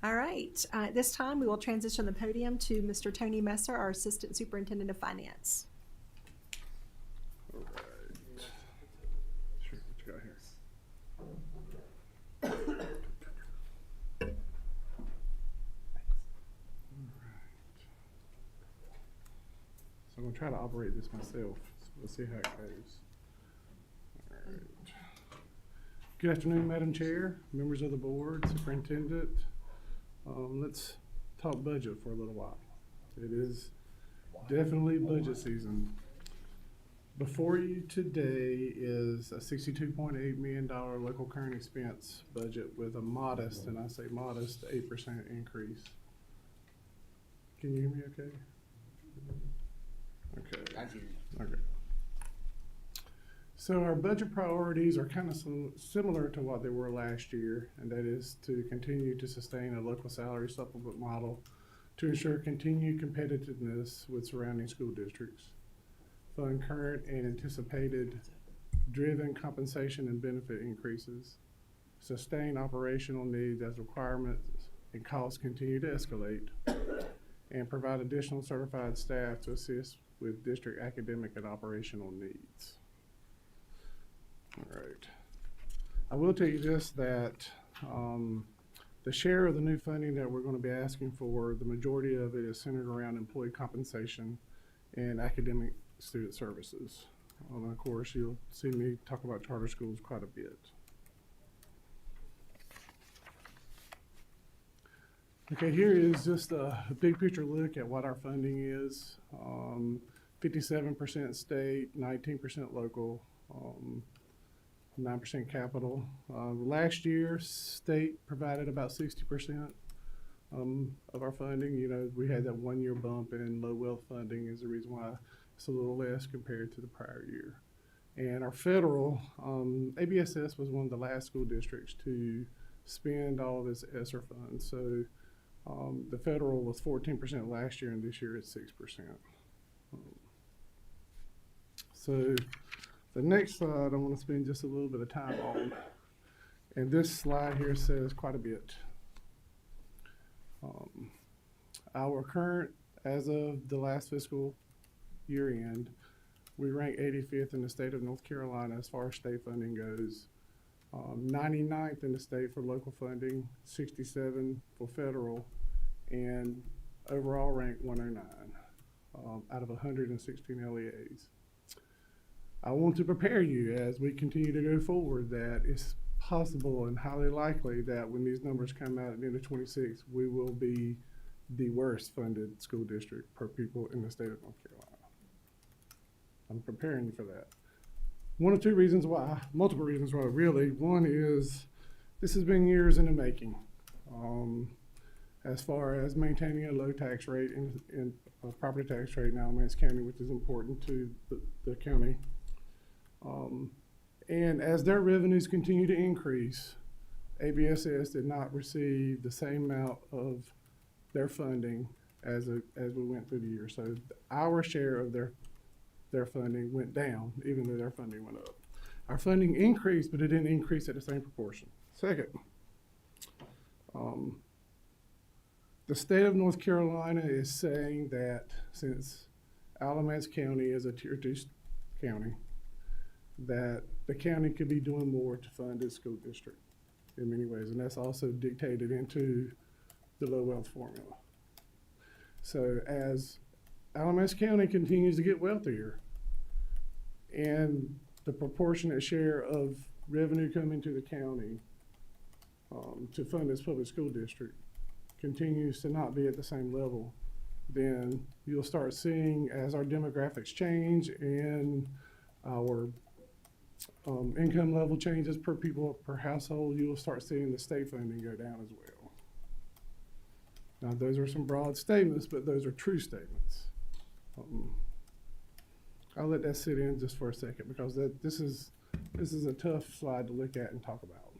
All right, at this time, we will transition the podium to Mr. Tony Messer, our Assistant Superintendent of Finance. All right. Sure, what you got here? So I'm gonna try to operate this myself. So we'll see how it goes. All right. Good afternoon, Madam Chair, members of the board, superintendent. Let's talk budget for a little while. It is definitely budget season. Before you today is a $62.8 million local current expense budget with a modest, and I say modest, 8% increase. Can you hear me okay? Okay. I hear you. Okay. So our budget priorities are kind of similar to what they were last year, and that is to continue to sustain a local salary supplement model to ensure continued competitiveness with surrounding school districts, fund current and anticipated driven compensation and benefit increases, sustain operational needs as requirements and costs continue to escalate, and provide additional certified staff to assist with district academic and operational needs. All right. I will tell you this, that the share of the new funding that we're going to be asking for, the majority of it is centered around employee compensation and academic student services. Of course, you'll see me talk about charter schools quite a bit. Okay, here is just a big picture look at what our funding is. 57% state, 19% local, 9% capital. Last year, state provided about 60% of our funding. You know, we had that 1 year bump in low wealth funding is the reason why it's a little less compared to the prior year. And our federal, ABSS was one of the last school districts to spend all of its ESSER funds. So the federal was 14% last year, and this year it's 6%. So the next slide I want to spend just a little bit of time on. And this slide here says quite a bit. Our current, as of the last fiscal year end, we rank 85th in the state of North Carolina as far as state funding goes. 99th in the state for local funding, 67 for federal, and overall ranked 109 out of 116 LEAs. I want to prepare you as we continue to go forward that it's possible and highly likely that when these numbers come out at the end of 26, we will be the worst funded school district per pupil in the state of North Carolina. I'm preparing you for that. One of two reasons why, multiple reasons why really. One is this has been years in the making. As far as maintaining a low tax rate in property tax rate in Alamance County, which is important to the county. And as their revenues continue to increase, ABSS did not receive the same amount of their funding as we went through the year. So our share of their funding went down, even though their funding went up. Our funding increased, but it didn't increase at the same proportion. Second, the state of North Carolina is saying that since Alamance County is a Tier 2 county, that the county could be doing more to fund its school district in many ways, and that's also dictated into the low wealth formula. So as Alamance County continues to get wealthier and the proportionate share of revenue coming to the county to fund its public school district continues to not be at the same level, then you'll start seeing, as our demographics change and our income level changes per people per household, you will start seeing the state funding go down as well. Now, those are some broad statements, but those are true statements. I'll let that sit in just for a second because this is a tough slide to look at and talk about.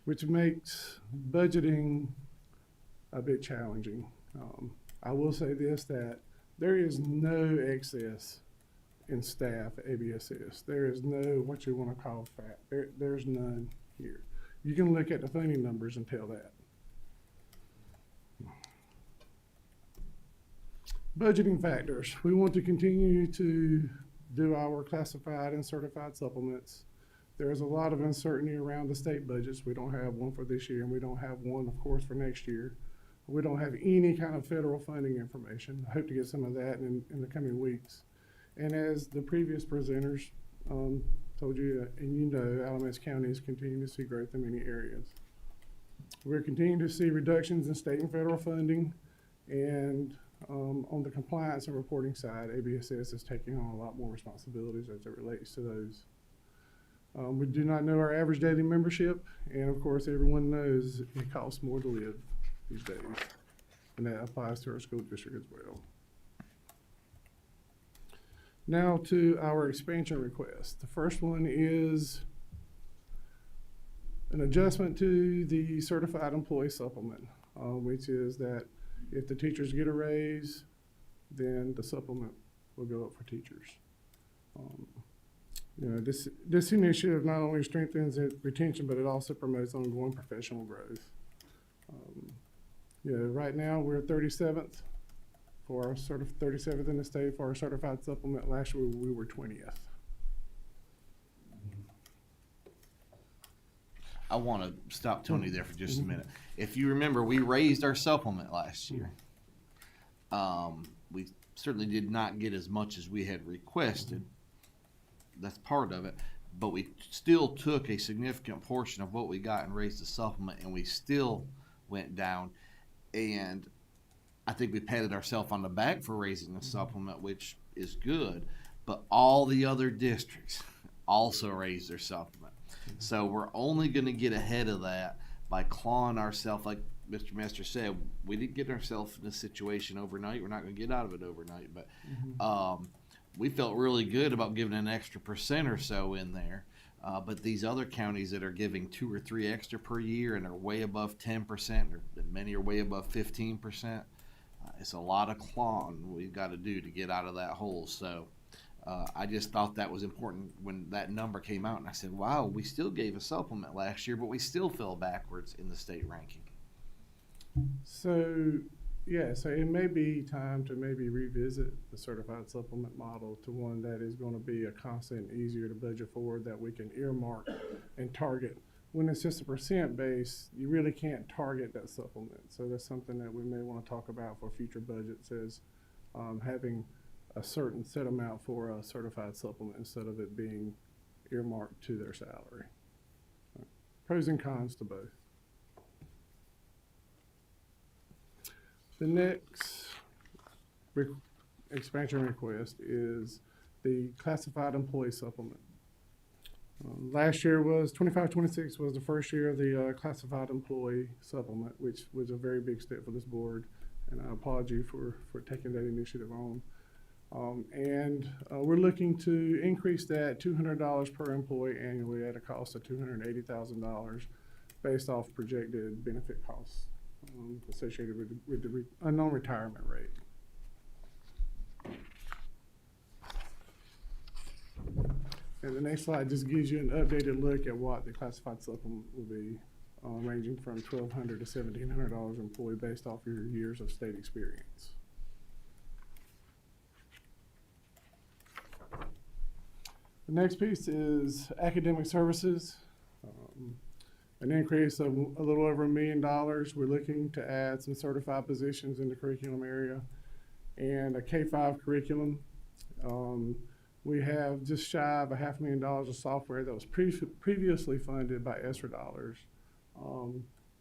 Which makes budgeting a bit challenging. I will say this, that there is no excess in staff at ABSS. There is no what you want to call fat. There's none here. You can look at the funding numbers and tell that. Budgeting factors. We want to continue to do our classified and certified supplements. There is a lot of uncertainty around the state budgets. We don't have one for this year, and we don't have one, of course, for next year. We don't have any kind of federal funding information. I hope to get some of that in the coming weeks. And as the previous presenters told you, and you know, Alamance County is continuing to see growth in many areas. We're continuing to see reductions in state and federal funding, and on the compliance and reporting side, ABSS is taking on a lot more responsibilities as it relates to those. We do not know our average daily membership, and of course, everyone knows it costs more to live these days, and that applies to our school district as well. Now to our expansion request. The first one is an adjustment to the certified employee supplement, which is that if the teachers get a raise, then the supplement will go up for teachers. You know, this initiative not only strengthens retention, but it also promotes ongoing professional growth. You know, right now we're 37th for our 37th in the state for our certified supplement. Last year we were 20th. I want to stop Tony there for just a minute. If you remember, we raised our supplement last year. We certainly did not get as much as we had requested. That's part of it. But we still took a significant portion of what we got and raised the supplement, and we still went down. And I think we patted ourselves on the back for raising the supplement, which is good. But all the other districts also raised their supplement. So we're only going to get ahead of that by clawing ourselves, like Mr. Master said. We didn't get ourselves in this situation overnight. We're not going to get out of it overnight. But we felt really good about giving an extra % or so in there. But these other counties that are giving 2 or 3 extra per year and are way above 10%, or many are way above 15%, it's a lot of clawing we've got to do to get out of that hole. So I just thought that was important when that number came out, and I said, wow, we still gave a supplement last year, but we still fell backwards in the state ranking. So, yeah, so it may be time to maybe revisit the certified supplement model to one that is going to be a constant, easier to budget for, that we can earmark and target. When it's just a % base, you really can't target that supplement. So that's something that we may want to talk about for future budgets, is having a certain set amount for a certified supplement instead of it being earmarked to their salary. Pros and cons to both. The next expansion request is the classified employee supplement. Last year was 25-26 was the first year of the classified employee supplement, which was a very big step for this board, and I applaud you for taking that initiative on. We're looking to increase that $200 per employee annually at a cost of $280,000 based off projected benefit costs associated with the unknown retirement rate. And the next slide just gives you an updated look at what the classified supplement will be, ranging from $1,200 to $1,700 employee based off your years of state experience. The next piece is academic services. An increase of a little over $1 million. We're looking to add some certified positions in the curriculum area and a K-5 curriculum. We have just shy of $500,000 of software that was previously funded by ESSER dollars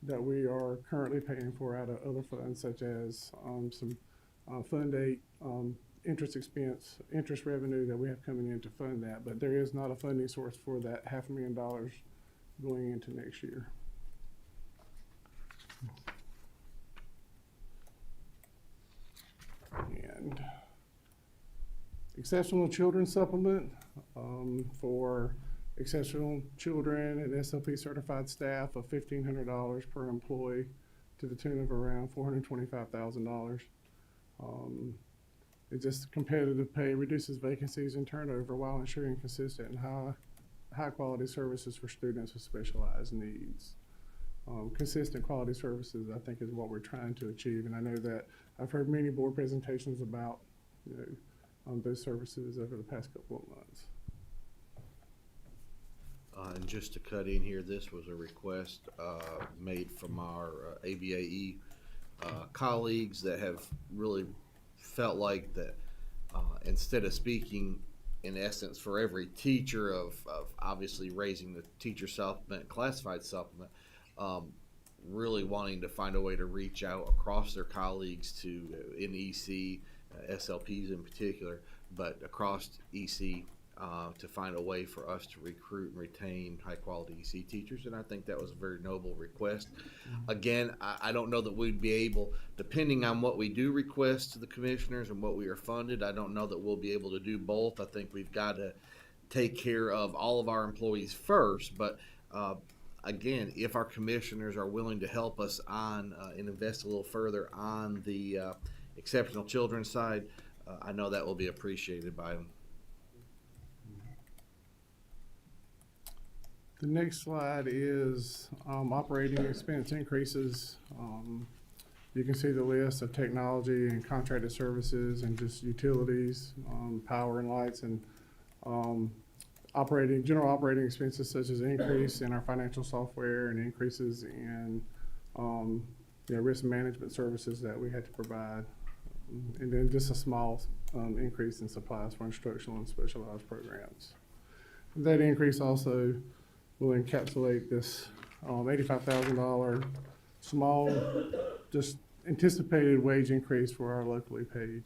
that we are currently paying for out of other funds, such as some Fund 8 interest expense, interest revenue that we have coming in to fund that. But there is not a funding source for that $500,000 going into next year. And exceptional children supplement for exceptional children and SLP certified staff of $1,500 per employee to the tune of around $425,000. It's just competitive pay, reduces vacancies and turnover while ensuring consistent and high quality services for students with specialized needs. Consistent quality services, I think, is what we're trying to achieve, and I know that I've heard many board presentations about, those services over the past couple of months. And just to cut in here, this was a request made from our ABAE colleagues that have really felt like that instead of speaking in essence for every teacher of obviously raising the teacher supplement, classified supplement, really wanting to find a way to reach out across their colleagues to in EC, SLPs in particular, but across EC to find a way for us to recruit and retain high quality EC teachers. And I think that was a very noble request. Again, I don't know that we'd be able, depending on what we do request to the commissioners and what we are funded, I don't know that we'll be able to do both. I think we've got to take care of all of our employees first, but again, if our commissioners are willing to help us on and invest a little further on the exceptional children side, I know that will be appreciated by them. The next slide is operating expense increases. You can see the list of technology and contracted services and just utilities, power and lights, and general operating expenses such as increase in our financial software and increases in risk management services that we had to provide, and then just a small increase in supplies for instructional and specialized programs. That increase also will encapsulate this $85,000 small, just anticipated wage increase for our locally paid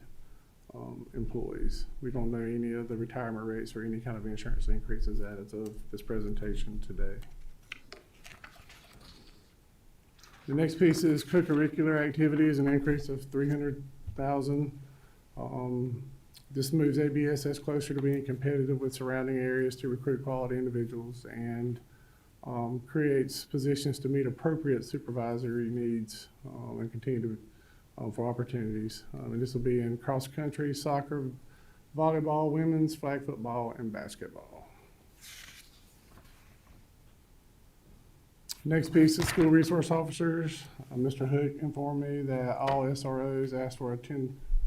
employees. We don't know any of the retirement rates or any kind of insurance increases as of this presentation today. The next piece is co-curricular activities, an increase of $300,000. This moves ABSS closer to being competitive with surrounding areas to recruit quality individuals and creates positions to meet appropriate supervisory needs and continue to for opportunities. And this will be in cross country, soccer, volleyball, women's, flag football, and basketball. Next piece is school resource officers. Mr. Hook informed me that all SROs asked for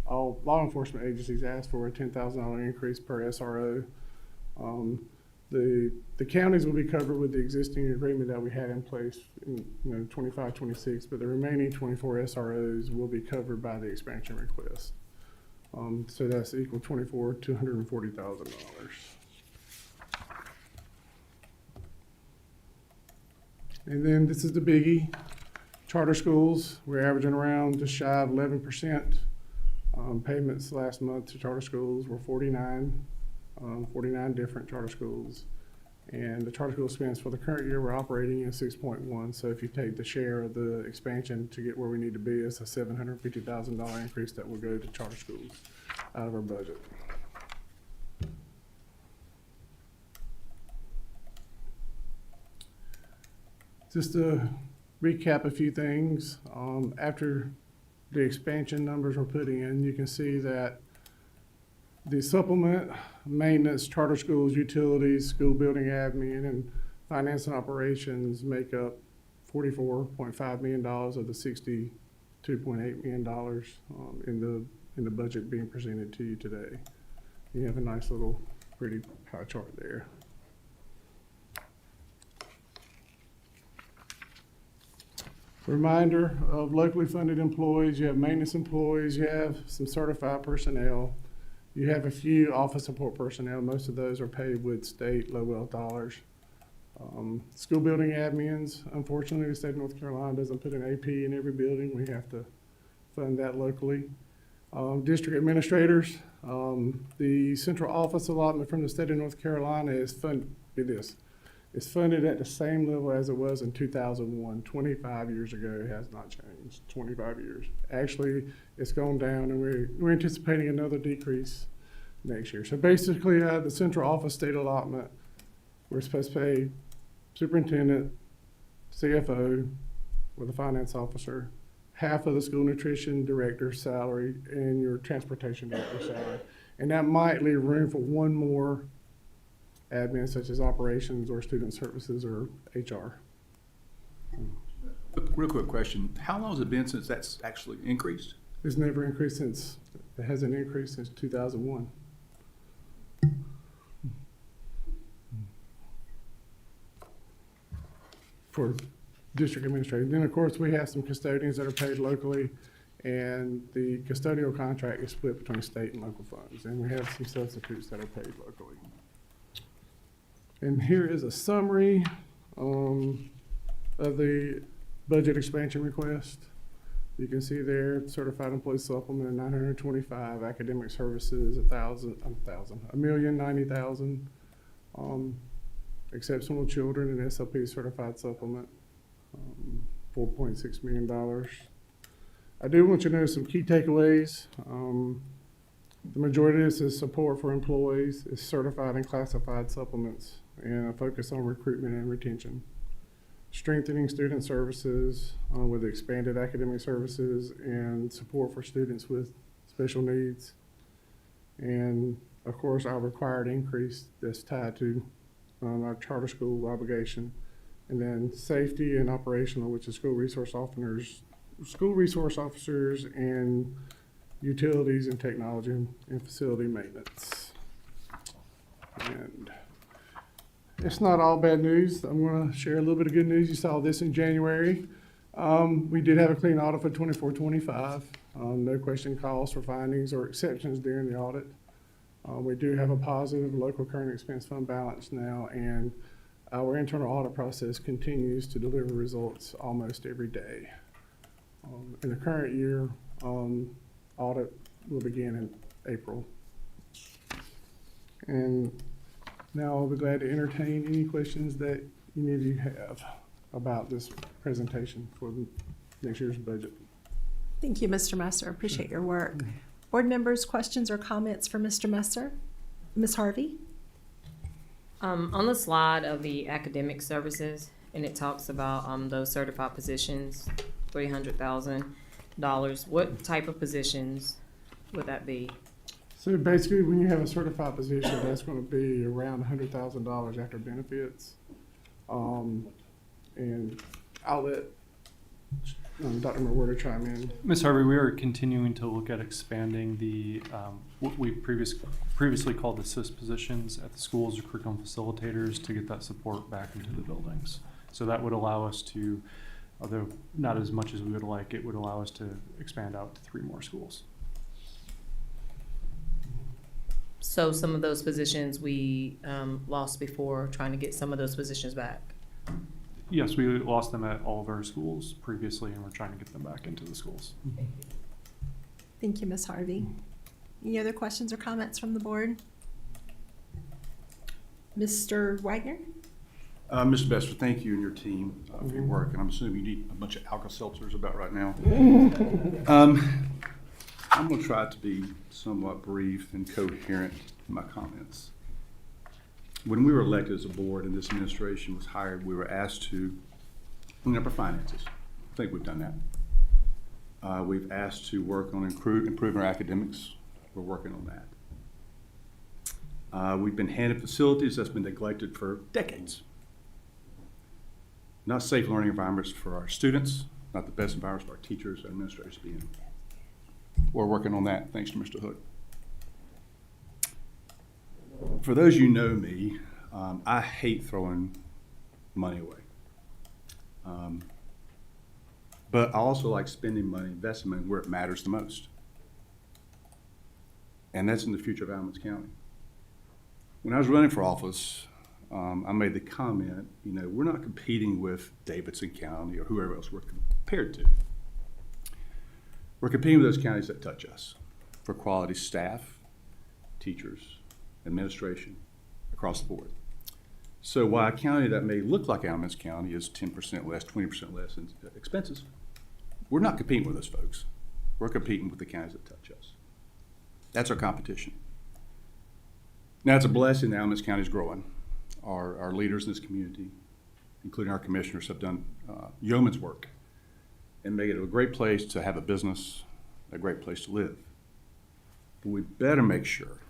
all law enforcement agencies asked for a $10,000 increase per SRO. The counties will be covered with the existing agreement that we had in place in 25, 26, but the remaining 24 SROs will be covered by the expansion request. So that's equal to $240,000. And then this is the biggie. Charter schools, we're averaging around just shy of 11%. Payments last month to charter schools were 49 different charter schools. And the charter school expense for the current year, we're operating at 6.1. So if you take the share of the expansion to get where we need to be, it's a $750,000 increase that will go to charter schools out of our budget. Just to recap a few things, after the expansion numbers were put in, you can see that the supplement, maintenance, charter schools, utilities, school building admin, and finance and operations make up $44.5 million of the $62.8 million in the budget being presented to you today. You have a nice little pretty pie chart there. Reminder of locally funded employees. You have maintenance employees, you have some certified personnel, you have a few office support personnel. Most of those are paid with state low wealth dollars. School building admins, unfortunately, the state of North Carolina doesn't put an AP in every building. We have to fund that locally. District administrators, the central office allotment from the state of North Carolina is funded. It's funded at the same level as it was in 2001, 25 years ago. It has not changed, 25 years. Actually, it's gone down, and we're anticipating another decrease next year. So basically, the central office state allotment, we're supposed to pay superintendent, CFO, with a finance officer, half of the school nutrition director's salary and your transportation director's salary. And that might leave room for one more admin such as operations or student services or HR. Real quick question. How long has it been since that's actually increased? It's never increased since, it hasn't increased since 2001. For district administrators. Then, of course, we have some custodians that are paid locally, and the custodial contract is split between state and local funds. And we have some substitutes that are paid locally. And here is a summary of the budget expansion request. You can see there, certified employee supplement, 925, academic services, $1,090,000, exceptional children and SLP certified supplement, $4.6 million. I do want you to know some key takeaways. The majority of this is support for employees, is certified and classified supplements, and a focus on recruitment and retention. Strengthening student services with expanded academic services and support for students with special needs. And of course, our required increase that's tied to our charter school obligation. And then safety and operational, which is school resource officers and utilities and technology and facility maintenance. And it's not all bad news. I'm going to share a little bit of good news. You saw this in January. We did have a clean audit for 24-25. No question calls for findings or exceptions during the audit. We do have a positive local current expense fund balance now, and our internal audit process continues to deliver results almost every day. In the current year, audit will begin in April. And now I'll be glad to entertain any questions that any of you have about this presentation for the next year's budget. Thank you, Mr. Messer. Appreciate your work. Board members, questions or comments for Mr. Messer? Ms. Harvey? On the slide of the academic services, and it talks about those certified positions, $300,000. What type of positions would that be? So basically, when you have a certified position, that's going to be around $100,000 after benefits. And I'll let Dr. McWhorter chime in. Ms. Harvey, we are continuing to look at expanding the what we previously called the SIS positions at the schools or curriculum facilitators to get that support back into the buildings. So that would allow us to, although not as much as we would like, it would allow us to expand out to 3 more schools. So some of those positions we lost before, trying to get some of those positions back. Yes, we lost them at all of our schools previously, and we're trying to get them back into the schools. Thank you, Ms. Harvey. Any other questions or comments from the board? Mr. Wagner? Mr. Bester, thank you and your team for your work, and I'm assuming you need a bunch of Alka-Seltzers about right now. I'm going to try to be somewhat brief and coherent in my comments. When we were elected as a board and this administration was hired, we were asked to clean up our finances. I think we've done that. We've asked to work on improving our academics. We're working on that. We've been handed facilities that's been neglected for decades. Not safe learning environments for our students, not the best environments for our teachers and administrators to be in. We're working on that, thanks to Mr. Hood. For those you know me, I hate throwing money away. But I also like spending money, investing money where it matters the most. And that's in the future of Alamance County. When I was running for office, I made the comment, you know, we're not competing with Davidson County or whoever else we're compared to. We're competing with those counties that touch us for quality staff, teachers, administration, across the board. So while a county that may look like Alamance County is 10% less, 20% less in expenses, we're not competing with those folks. We're competing with the counties that touch us. That's our competition. Now, it's a blessing that Alamance County is growing. Our leaders in this community, including our commissioners, have done yeoman's work and make it a great place to have a business, a great place to live. But we better make sure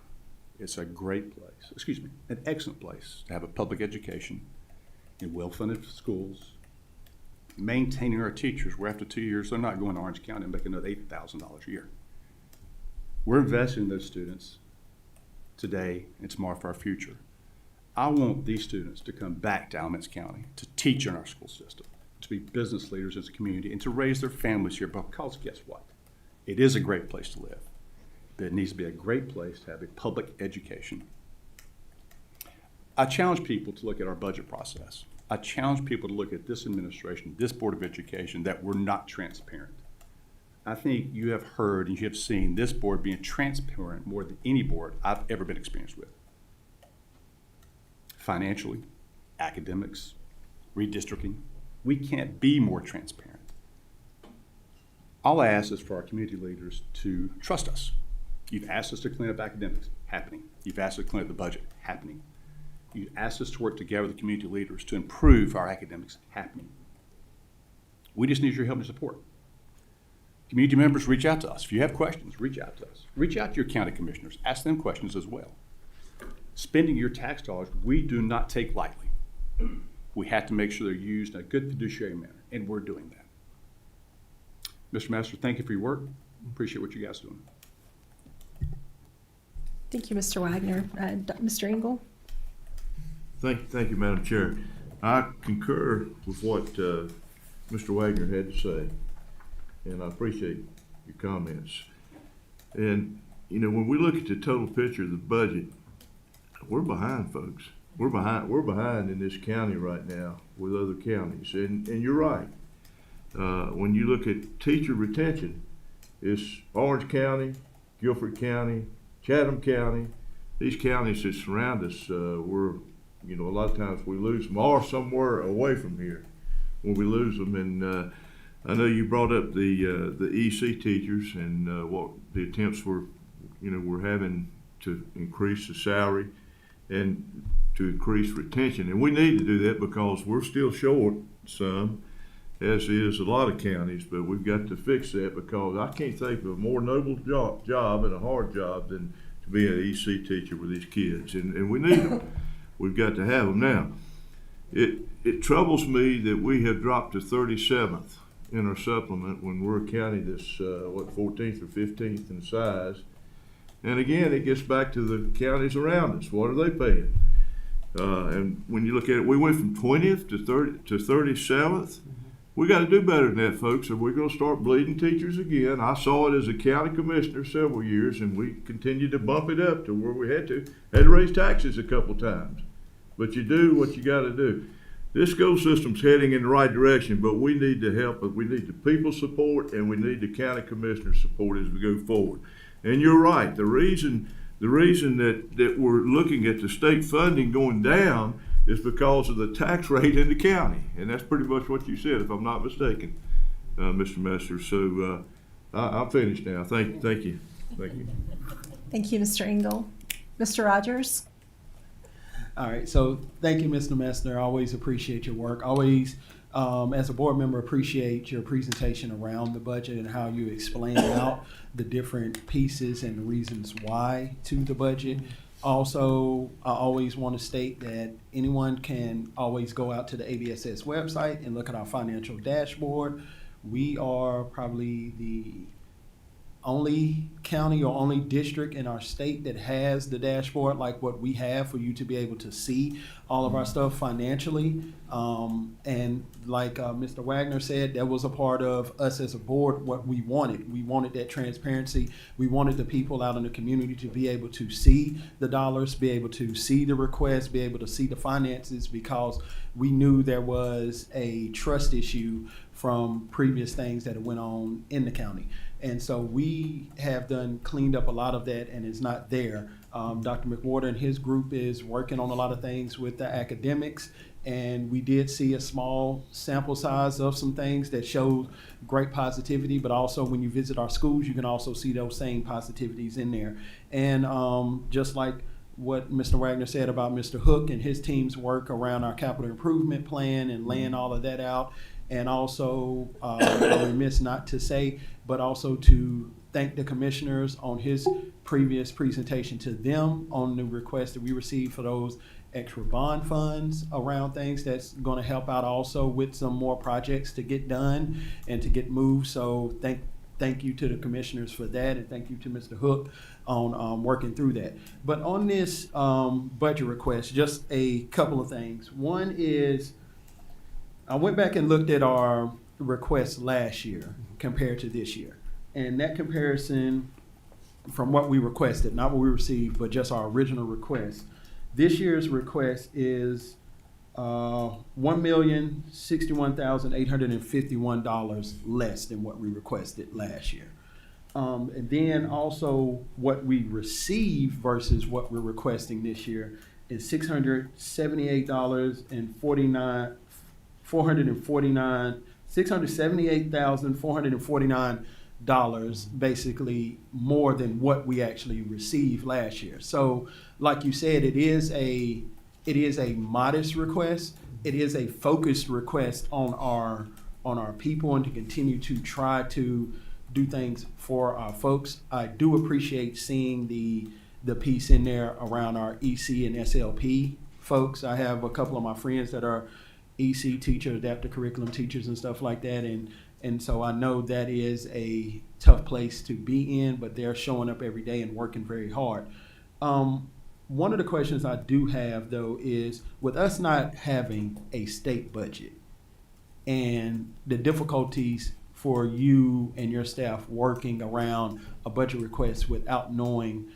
it's a great place, an excellent place to have a public education in well-funded schools, maintaining our teachers where after 2 years they're not going to Orange County and making another $8,000 a year. We're investing in those students today and tomorrow for our future. I want these students to come back to Alamance County to teach in our school system, to be business leaders as a community, and to raise their families here, because guess what? It is a great place to live, but it needs to be a great place to have a public education. I challenge people to look at our budget process. I challenge people to look at this administration, this Board of Education, that we're not transparent. I think you have heard and you have seen this board being transparent more than any board I've ever been experienced with. Financially, academics, redistricting, we can't be more transparent. All I ask is for our community leaders to trust us. You've asked us to clean up academics, happening. You've asked us to clean up the budget, happening. You asked us to work together with the community leaders to improve our academics, happening. We just need your help and support. Community members, reach out to us. If you have questions, reach out to us. Reach out to your county commissioners. Ask them questions as well. Spending your tax dollars, we do not take lightly. We have to make sure they're used in a good fiduciary manner, and we're doing that. Mr. Master, thank you for your work. Appreciate what you guys are doing. Thank you, Mr. Wagner. Mr. Engel? Thank you, Madam Chair. I concur with what Mr. Wagner had to say, and I appreciate your comments. And, you know, when we look at the total picture of the budget, we're behind, folks. We're behind in this county right now with other counties. And you're right. When you look at teacher retention, it's Orange County, Guilford County, Chatham County, these counties that surround us, you know, a lot of times we lose them, or somewhere away from here when we lose them. And I know you brought up the EC teachers and what the attempts were, you know, we're having to increase the salary and to increase retention. And we need to do that because we're still short some, as is a lot of counties, but we've got to fix that, because I can't think of a more noble job and a hard job than to be an EC teacher with these kids. And we need them. We've got to have them. Now, it troubles me that we have dropped to 37th in our supplement when we're a county that's, 14th or 15th in size. And again, it gets back to the counties around us. What are they paying? And when you look at it, we went from 20th to 37th. We got to do better than that, folks, or we're going to start bleeding teachers again. I saw it as a county commissioner several years, and we continued to bump it up to where we had to raise taxes a couple times. But you do what you got to do. This school system's heading in the right direction, but we need the help. We need the people support, and we need the county commissioner support as we go forward. And you're right. The reason that we're looking at the state funding going down is because of the tax rate in the county. And that's pretty much what you said, if I'm not mistaken, Mr. Messer. So I'm finished now. Thank you. Thank you. Thank you, Mr. Engel. Mr. Rogers? All right, so thank you, Mr. Messner. I always appreciate your work. Always, as a board member, appreciate your presentation around the budget and how you explain out the different pieces and the reasons why to the budget. Also, I always want to state that anyone can always go out to the ABSS website and look at our financial dashboard. We are probably the only county or only district in our state that has the dashboard like what we have, for you to be able to see all of our stuff financially. And like Mr. Wagner said, that was a part of us as a board, what we wanted. We wanted that transparency. We wanted the people out in the community to be able to see the dollars, be able to see the requests, be able to see the finances, because we knew there was a trust issue from previous things that went on in the county. And so we have cleaned up a lot of that, and it's not there. Dr. McWhorter and his group is working on a lot of things with the academics, and we did see a small sample size of some things that showed great positivity, but also when you visit our schools, you can also see those same positivities in there. And just like what Mr. Wagner said about Mr. Hook and his team's work around our capital improvement plan and laying all of that out, And also, I'm remiss not to say, but also to thank the commissioners on his previous presentation to them on the request that we received for those extra bond funds around things that's going to help out also with some more projects to get done and to get moved. So thank you to the commissioners for that, and thank you to Mr. Hook on working through that. But on this budget request, just a couple of things. One is, I went back and looked at our request last year compared to this year. And that comparison from what we requested, not what we received, but just our original request. This year's request is $1,061,851 less than what we requested last year. And then also what we received versus what we're requesting this year is $678,449, basically more than what we actually received last year. So, like you said, it is a modest request. It is a focused request on our people and to continue to try to do things for our folks. I do appreciate seeing the piece in there around our EC and SLP folks. I have a couple of my friends that are EC teachers, adaptive curriculum teachers and stuff like that. And so I know that is a tough place to be in, but they're showing up every day and working very hard. One of the questions I do have, though, is with us not having a state budget and the difficulties for you and your staff working around a budget request without knowing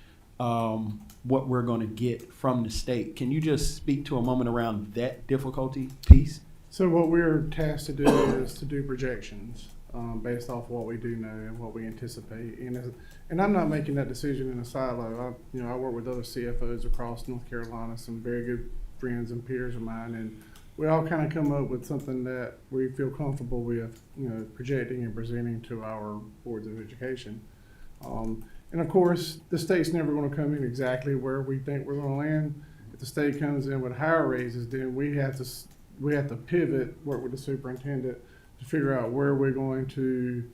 what we're going to get from the state, can you just speak to a moment around that difficulty piece? So what we're tasked to do is to do projections based off what we do know and what we anticipate. And I'm not making that decision in a silo. I work with other CFOs across North Carolina, some very good friends and peers of mine, and we all kind of come up with something that we feel comfortable with, projecting and presenting to our boards of education. And of course, the state's never going to come in exactly where we think we're going to land. If the state comes in with higher raises, then we have to pivot, work with the superintendent to figure out where we're going to,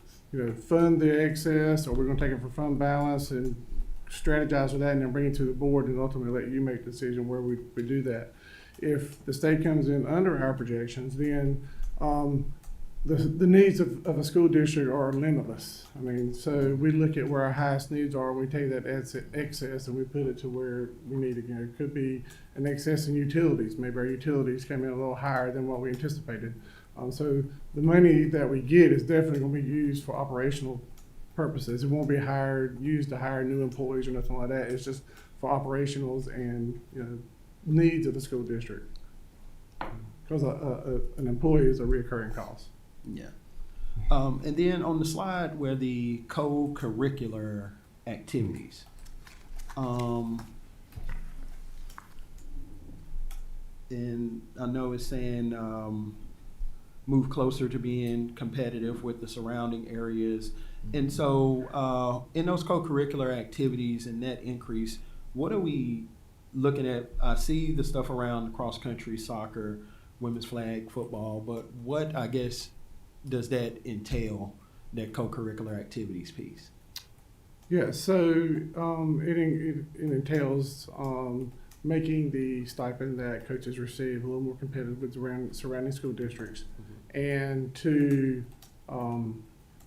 fund the excess, or we're going to take it for fund balance and strategize with that, and then bring it to the board and ultimately let you make the decision where we do that. If the state comes in under our projections, then the needs of a school district are limitless. So we look at where our highest needs are, and we take that excess and we put it to where we need it. It could be an excess in utilities. Maybe our utilities came in a little higher than what we anticipated. So the money that we get is definitely going to be used for operational purposes. It won't be used to hire new employees or nothing like that. It's just for operationals and needs of the school district. Because an employee is a recurring cost. Yeah. And then on the slide where the co-curricular activities, and I know it's saying move closer to being competitive with the surrounding areas. And so in those co-curricular activities and that increase, what are we looking at? I see the stuff around cross-country, soccer, women's flag, football, but what, I guess, does that entail, that co-curricular activities piece? Yeah, so it entails making the stipend that coaches receive a little more competitive with surrounding school districts. And to,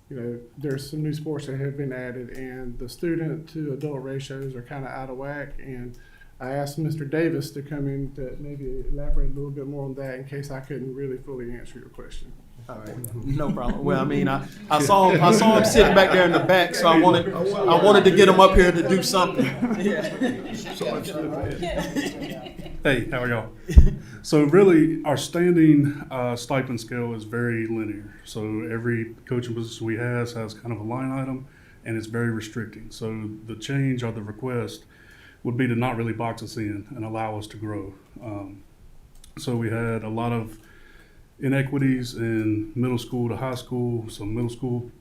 there's some new sports that have been added, and the student to adult ratios are kind of out of whack. And I asked Mr. Davis to come in to maybe elaborate a little bit more on that in case I couldn't really fully answer your question. All right, no problem. Well, I saw him sitting back there in the back, so I wanted to get him up here to do something. Hey, how are y'all? So really, our standing stipend scale is very linear. So every coaching position we has kind of a line item, and it's very restricting. So the change or the request would be to not really box us in and allow us to grow. So we had a lot of inequities in middle school to high school. So middle school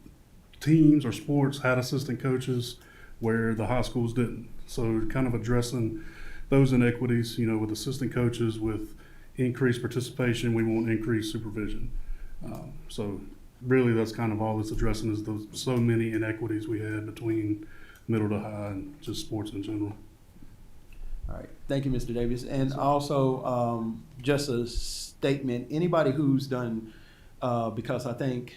teams or sports had assistant coaches where the high schools didn't. So kind of addressing those inequities, with assistant coaches, with increased participation, we want increased supervision. So really, that's kind of all it's addressing is those so many inequities we had between middle to high and just sports in general. All right, thank you, Mr. Davis. And also, just a statement, anybody who's done, because I think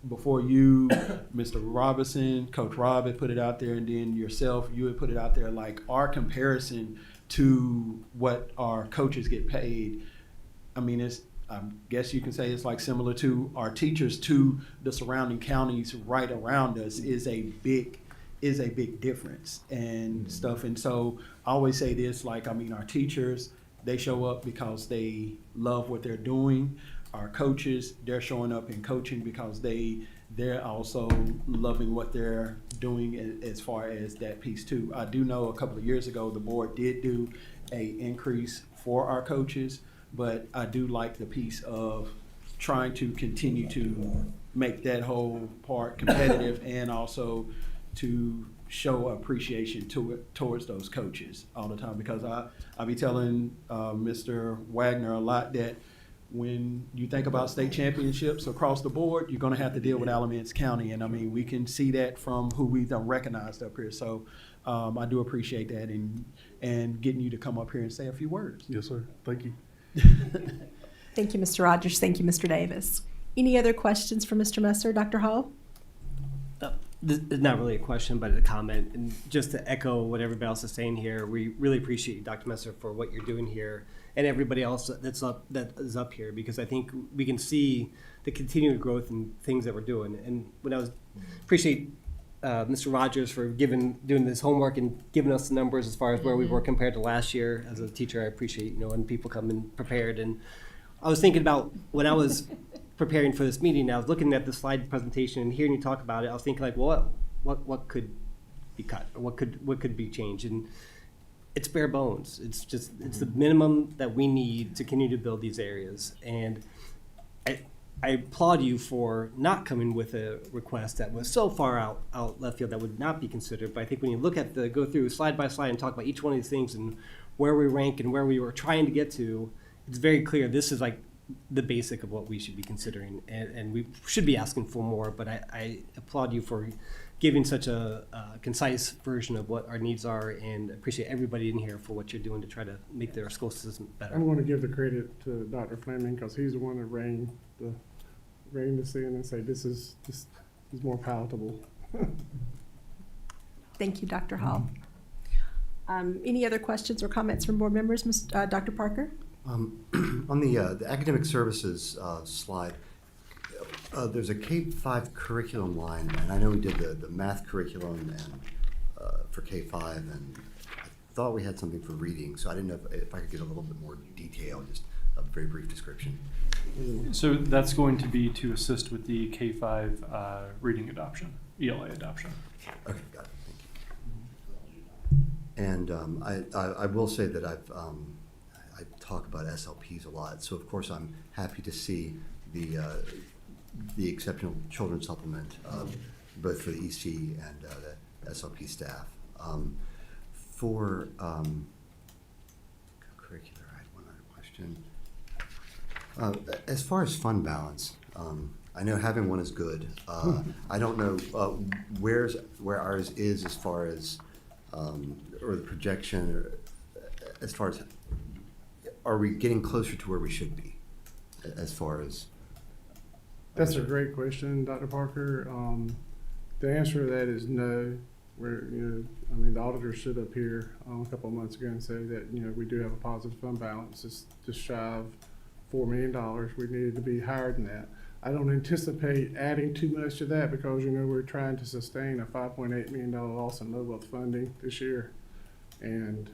before you, Mr. Robinson, Coach Rob had put it out there, and then yourself, you had put it out there, like our comparison to what our coaches get paid. I mean, I guess you can say it's like similar to our teachers to the surrounding counties right around us is a big difference and stuff. And so I always say this, like, I mean, our teachers, they show up because they love what they're doing. Our coaches, they're showing up and coaching because they're also loving what they're doing as far as that piece too. I do know a couple of years ago, the board did do a increase for our coaches, but I do like the piece of trying to continue to make that whole part competitive and also to show appreciation towards those coaches all the time, because I be telling Mr. Wagner a lot that when you think about state championships across the board, you're going to have to deal with Alamance County. And I mean, we can see that from who we've recognized up here. So I do appreciate that and getting you to come up here and say a few words. Yes, sir. Thank you. Thank you, Mr. Rogers. Thank you, Mr. Davis. Any other questions for Mr. Messer? Dr. Hall? This is not really a question, but a comment. And just to echo what everybody else is saying here, we really appreciate you, Dr. Messer, for what you're doing here, and everybody else that is up here, because I think we can see the continued growth in things that we're doing. And when I appreciate Mr. Rogers for doing this homework and giving us the numbers as far as where we were compared to last year. As a teacher, I appreciate when people come in prepared. And I was thinking about when I was preparing for this meeting, I was looking at the slide presentation and hearing you talk about it. I was thinking like, well, what could be cut, or what could be changed? And it's bare bones. It's the minimum that we need to continue to build these areas. And I applaud you for not coming with a request that was so far out left field that would not be considered. But I think when you look at go through slide by slide and talk about each one of these things and where we rank and where we were trying to get to, it's very clear this is like the basic of what we should be considering, and we should be asking for more. But I applaud you for giving such a concise version of what our needs are, and appreciate everybody in here for what you're doing to try to make their school system better. I'm going to give the credit to Dr. Fleming, because he's the one that reined this in and say this is more palatable. Thank you, Dr. Hall. Any other questions or comments from board members? Dr. Parker? On the academic services slide, there's a K-5 curriculum line, and I know we did the math curriculum and for K-5, and I thought we had something for reading, so I didn't know if I could get a little bit more detail, just a very brief description. So that's going to be to assist with the K-5 reading adoption, ELA adoption. Okay, got it. Thank you. And I will say that I talk about SLPs a lot, so of course I'm happy to see the exceptional children's supplement, both for the EC and the SLP staff. For curricular, I had one other question. As far as fund balance, I know having one is good. I don't know where ours is as far as, or the projection, or as far as, are we getting closer to where we should be as far as? That's a great question, Dr. Parker. The answer to that is no. The auditor stood up here a couple of months ago and said that, we do have a positive fund balance. It's just shy of $4 million. We needed to be higher than that. I don't anticipate adding too much to that because, we're trying to sustain a $5.8 million loss in low wealth funding this year. And,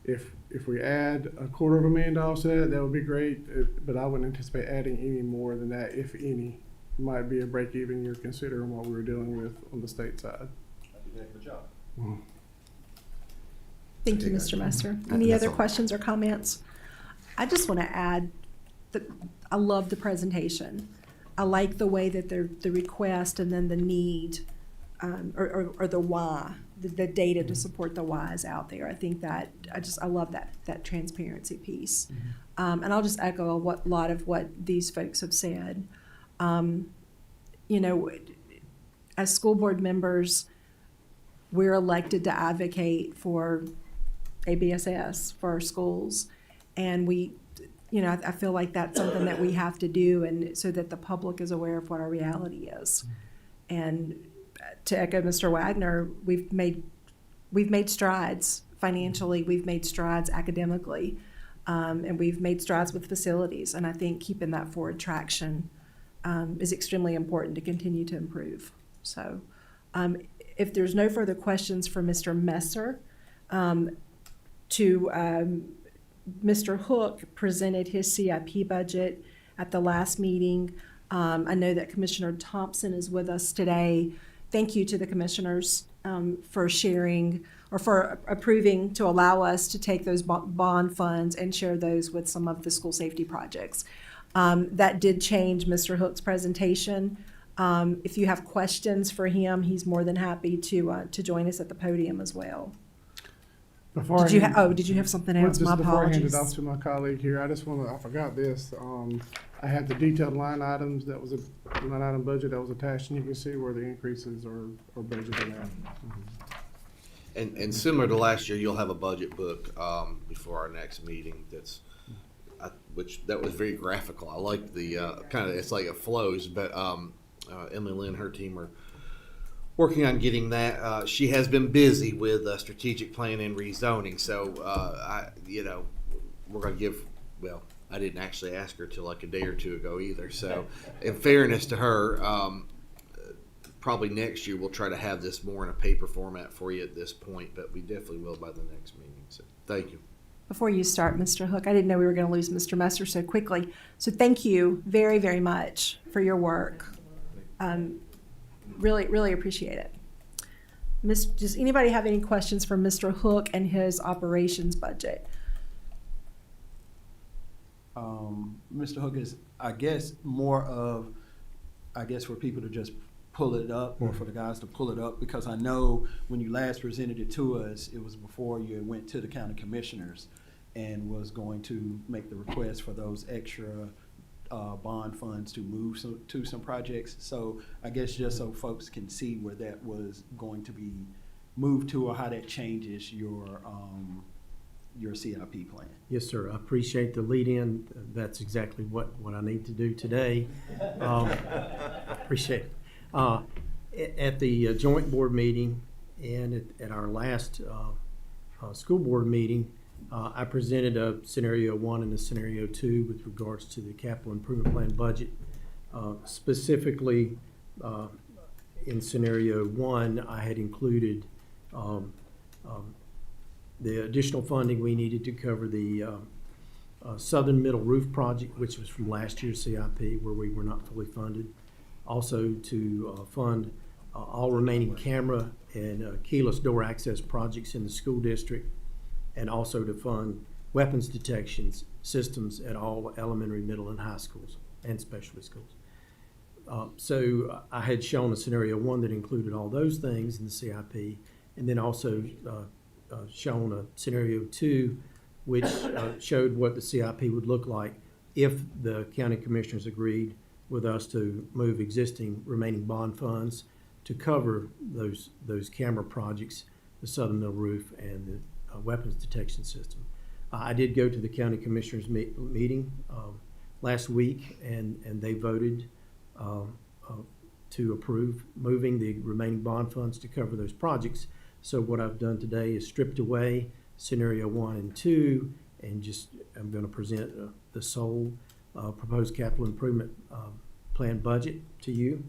if we add $250,000 to that, that would be great. But I wouldn't anticipate adding any more than that, if any. Might be a break even year considering what we were dealing with on the state side. Good job. Thank you, Mr. Messer. Any other questions or comments? I just want to add that I love the presentation. I like the way that the request and then the need, or the why, the data to support the why is out there. I think that I love that transparency piece. And I'll just echo a lot of what these folks have said. You know, as school board members, we're elected to advocate for ABSS, for our schools. And we, you know, I feel like that's something that we have to do, and so that the public is aware of what our reality is. And to echo Mr. Wagner, we've made strides financially, we've made strides academically, and we've made strides with facilities. And I think keeping that forward traction is extremely important to continue to improve. So if there's no further questions for Mr. Messer, Mr. Hook presented his CIP budget at the last meeting. I know that Commissioner Thompson is with us today. Thank you to the commissioners for sharing or for approving to allow us to take those bond funds and share those with some of the school safety projects. That did change Mr. Hook's presentation. If you have questions for him, he's more than happy to join us at the podium as well. Did you have something else? My Before I hand it apologies. off to my colleague here, I just I forgot this. I had the detailed line items, that was a line item budget that was attached, and you can see where the increases are budgeted at. And similar to last year, you'll have a budget book before our next meeting. That was very graphical. I like the kind of, it's like it flows. But Emily Lynn, her team are working on getting that. She has been busy with strategic plan and rezoning. So we're going to give. Well, I didn't actually ask her till like a day or two ago either. So, in fairness to her. Probably next year we'll try to have this more in a paper format for you at this point, but we definitely will by the next meeting. So thank you. Before you start, Mr. Hook, I didn't know we were going to lose Mr. Messer so quickly. So thank you very, very much for your work. Really, really appreciate it. Does anybody have any questions for Mr. Hook and his operations budget? Mr. Hook is, I guess, more of, for people to just pull it up, or for the guys to pull it up, because I know when you last presented it to us, it was before you went to the county commissioners and was going to make the request for those extra bond funds to move to some projects. So I guess just so folks can see where that was going to be moved to, or how that changes your CIP plan. Yes, sir. I appreciate the lead in. That's exactly what I need to do today. Appreciate it. At the joint board meeting and at our last school board meeting, I presented a scenario 1 and a scenario 2 with regards to the capital improvement plan budget. Specifically, in scenario 1, I had included the additional funding we needed to cover the southern middle roof project, which was from last year's CIP, where we were not fully funded. Also to fund all remaining camera and keyless door access projects in the school district, and also to fund weapons detection systems at all elementary, middle, and high schools and specialty schools. So I had shown a scenario 1 that included all those things in the CIP, and then also shown a scenario 2 which showed what the CIP would look like if the county commissioners agreed with us to move existing remaining bond funds to cover those camera projects, the southern middle roof, and the weapons detection system. I did go to the county commissioners meeting last week, and they voted to approve moving the remaining bond funds to cover those projects. So what I've done today is stripped away scenario 1 and 2, and I'm going to present the sole proposed capital improvement plan budget to you.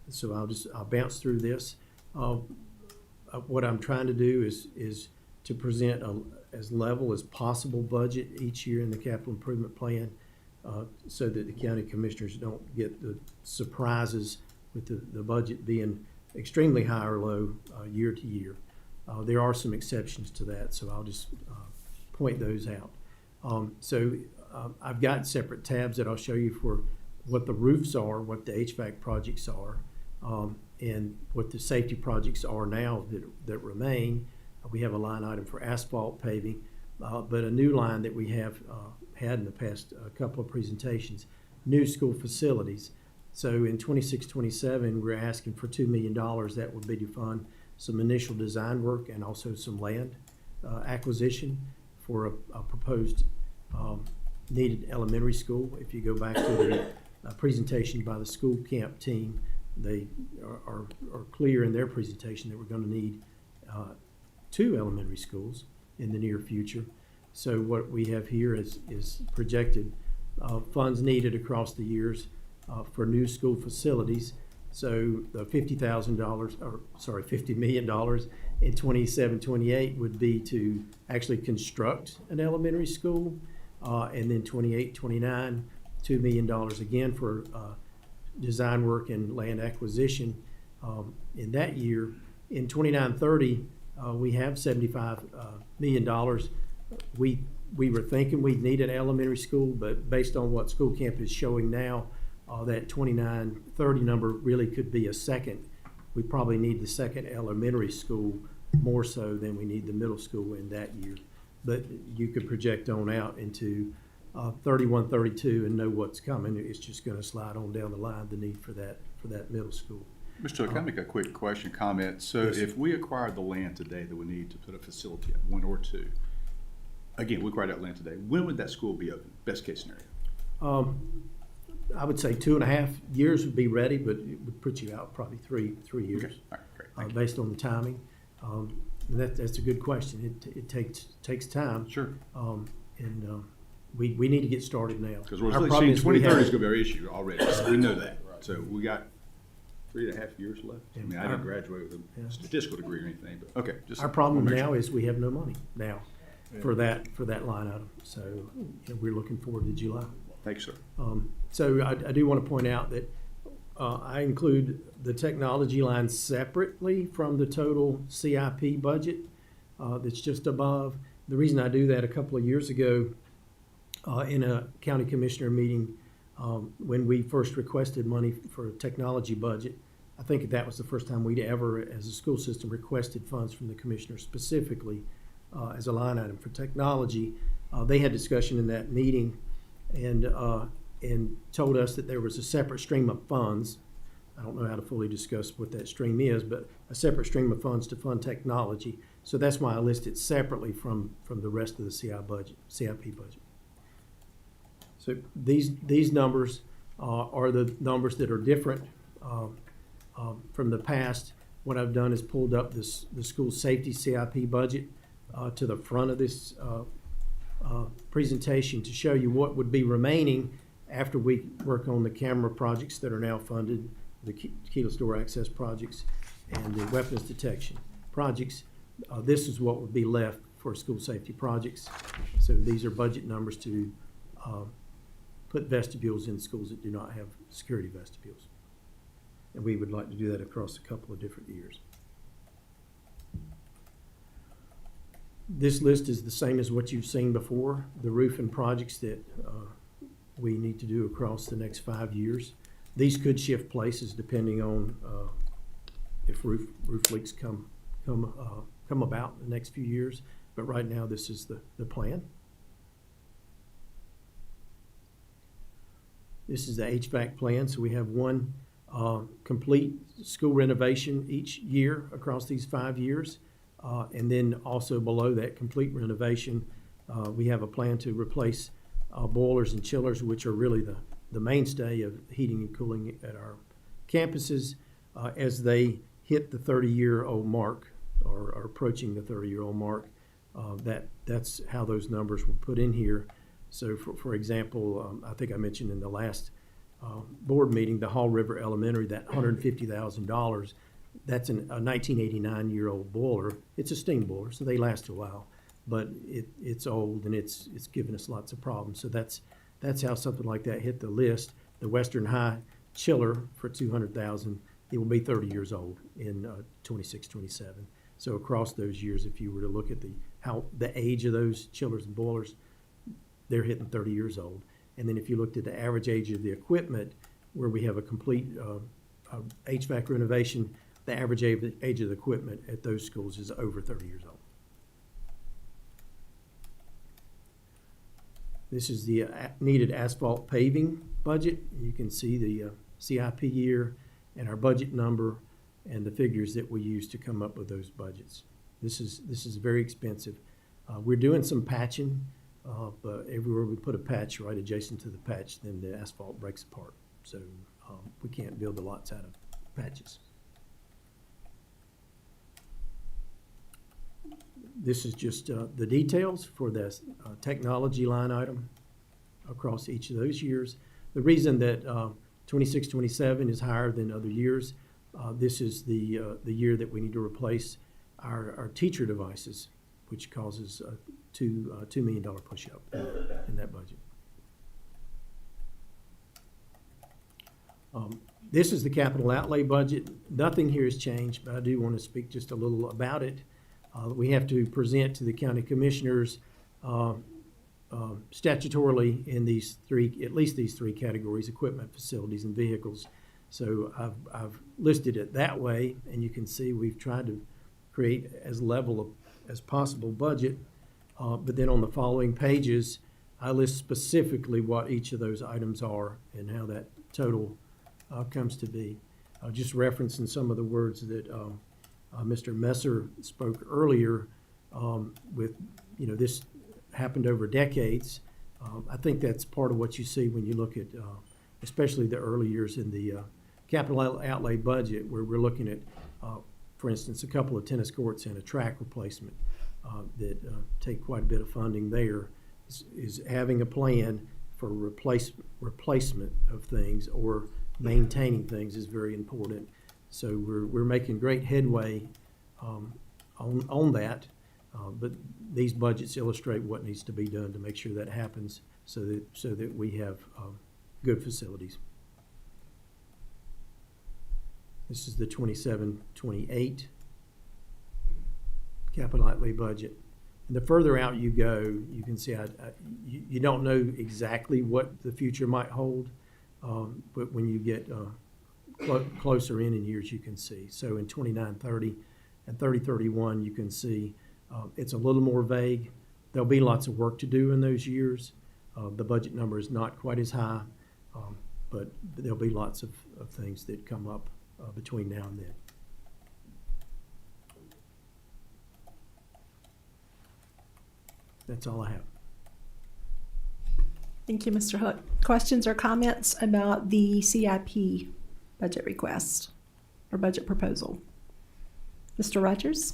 So I'll bounce through this. What I'm trying to do is to present as level as possible budget each year in the capital improvement plan, so that the county commissioners don't get the surprises with the budget being extremely high or low year to year. There are some exceptions to that, so I'll just point those out. I've got separate tabs that I'll show you for what the roofs are, what the HVAC projects are, and what the safety projects are now that remain. We have a line item for asphalt paving, but a new line that we have had in the past couple of presentations, new school facilities. So in 26-27, we're asking for $2 million. That would be to fund some initial design work and also some land acquisition for a proposed needed elementary school. If you go back to the presentation by the school camp team, they are clear in their presentation that we're going to need 2 elementary schools in the near future. So what we have here is projected funds needed across the years for new school facilities. So the $50 million in 27-28 would be to actually construct an elementary school, and then 28-29, $2 million again for design work and land acquisition in that year. In 29-30, we have $75 million. We were thinking we'd need an elementary school, but based on what school camp is showing now, that 29-30 number really could be a second. We probably need the second elementary school more so than we need the middle school in that year. But you could project on out into 31-32 and know what's coming. It's just going to slide on down the line, the need for that middle school. Mr. Can I make a quick comment? So Yes. if we acquired the land today that we need to put a facility at, 1 or 2, again, we acquired that land today, when would that school be open, best case scenario? I would say 2.5 years would be ready, but it would put you out probably three years. Okay, all right, great, thank you. Based on the timing. That's a good question. It takes time. Sure. We need to get started now. Because we're Our really problem seeing is we 2030 is have- going to be our issue already, so we know that. So we got 3.5 years left. I mean, I didn't graduate with a statistical degree or anything, but, okay. Just Our problem wanna make now sure. is we have no money now for that line item. So we're looking forward to July. Thank you, sir. So I do want to point out that I include the technology line separately from the total CIP budget that's just above. The reason I do that, a couple of years ago in a county commissioner meeting, when we first requested money for a technology budget, I think that was the first time we'd ever, as a school system, requested funds from the commissioner specifically as a line item for technology. They had discussion in that meeting and told us that there was a separate stream of funds. I don't know how to fully discuss what that stream is, but a separate stream of funds to fund technology. So that's why I list it separately from the rest of the CIP budget. So these numbers are the numbers that are different from the past. What I've done is pulled up the school safety CIP budget to the front of this presentation to show you what would be remaining after we work on the camera projects that are now funded, the keyless door access projects, and the weapons detection projects. This is what would be left for school safety projects. So these are budget numbers to put vestibules in schools that do not have security vestibules. And we would like to do that across a couple of different years. This list is the same as what you've seen before, the roofing projects that we need to do across the next 5 years. These could shift places depending on if roof leaks come about in the next few years. But right now, this is the plan. This is the HVAC plan. So we have one complete school renovation each year across these 5 years. And then also below that complete renovation, we have a plan to replace boilers and chillers, which are really the mainstay of heating and cooling at our campuses as they hit the 30-year-old mark or are approaching the 30-year-old mark. That's how those numbers were put in here. So for example, I think I mentioned in the last board meeting, the Hall River Elementary, that $150,000, that's a 1989-year-old boiler. It's a steam boiler, so they last a while, but it's old and it's given us lots of problems. So that's how something like that hit the list. The Western High chiller for $200,000, it will be 30 years old in 26-27. So across those years, if you were to look at the age of those chillers and boilers, they're hitting 30 years old. And then if you looked at the average age of the equipment, where we have a complete HVAC renovation, the average age of the equipment at those schools is over 30 years old. This is the needed asphalt paving budget. You can see the CIP year and our budget number and the figures that we use to come up with those budgets. This is very expensive. We're doing some patching, but everywhere we put a patch right adjacent to the patch, then the asphalt breaks apart. So we can't build the lots out of patches. This is just the details for the technology line item across each of those years. The reason that 26-27 is higher than other years, this is the year that we need to replace our teacher devices, which causes a $2 million push-up in that budget. This is the capital outlay budget. Nothing here has changed, but I do want to speak just a little about it. We have to present to the county commissioners statutorily in these at least these three categories: equipment, facilities, and vehicles. So I've listed it that way, and you can see we've tried to create as level as possible budget. But then on the following pages, I list specifically what each of those items are and how that total comes to be. Just referencing some of the words that Mr. Messer spoke earlier, with, this happened over decades. I think that's part of what you see when you look at, especially the early years in the capital outlay budget, where we're looking at, for instance, a couple of tennis courts and a track replacement that take quite a bit of funding there, is having a plan for replacement of things or maintaining things is very important. So we're making great headway on that, but these budgets illustrate what needs to be done to make sure that happens, so that we have good facilities. This is the 27-28 capital outlay budget. And the further out you go, you can see you don't know exactly what the future might hold, but when you get closer in years, you can see. So in 29-30 and 30-31, you can see it's a little more vague. There'll be lots of work to do in those years. The budget number is not quite as high, but there'll be lots of things that come up between now and then. That's all I have. Thank you, Mr. Hook. Questions or comments about the CIP budget request or budget proposal? Mr. Rogers?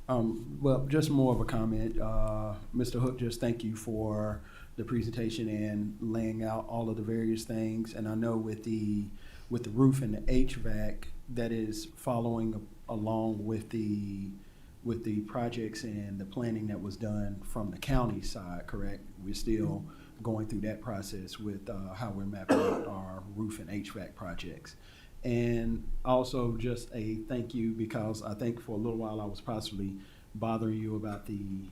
Well, just more of a comment. Mr. Hook, just thank you for the presentation and laying out all of the various things. And I know with the roof and the HVAC, that is following along with the projects and the planning that was done from the county side, correct? We're still going through that process with how we're mapping out our roof and HVAC projects. And also just a thank you, because I think for a little while I was possibly bothering you about the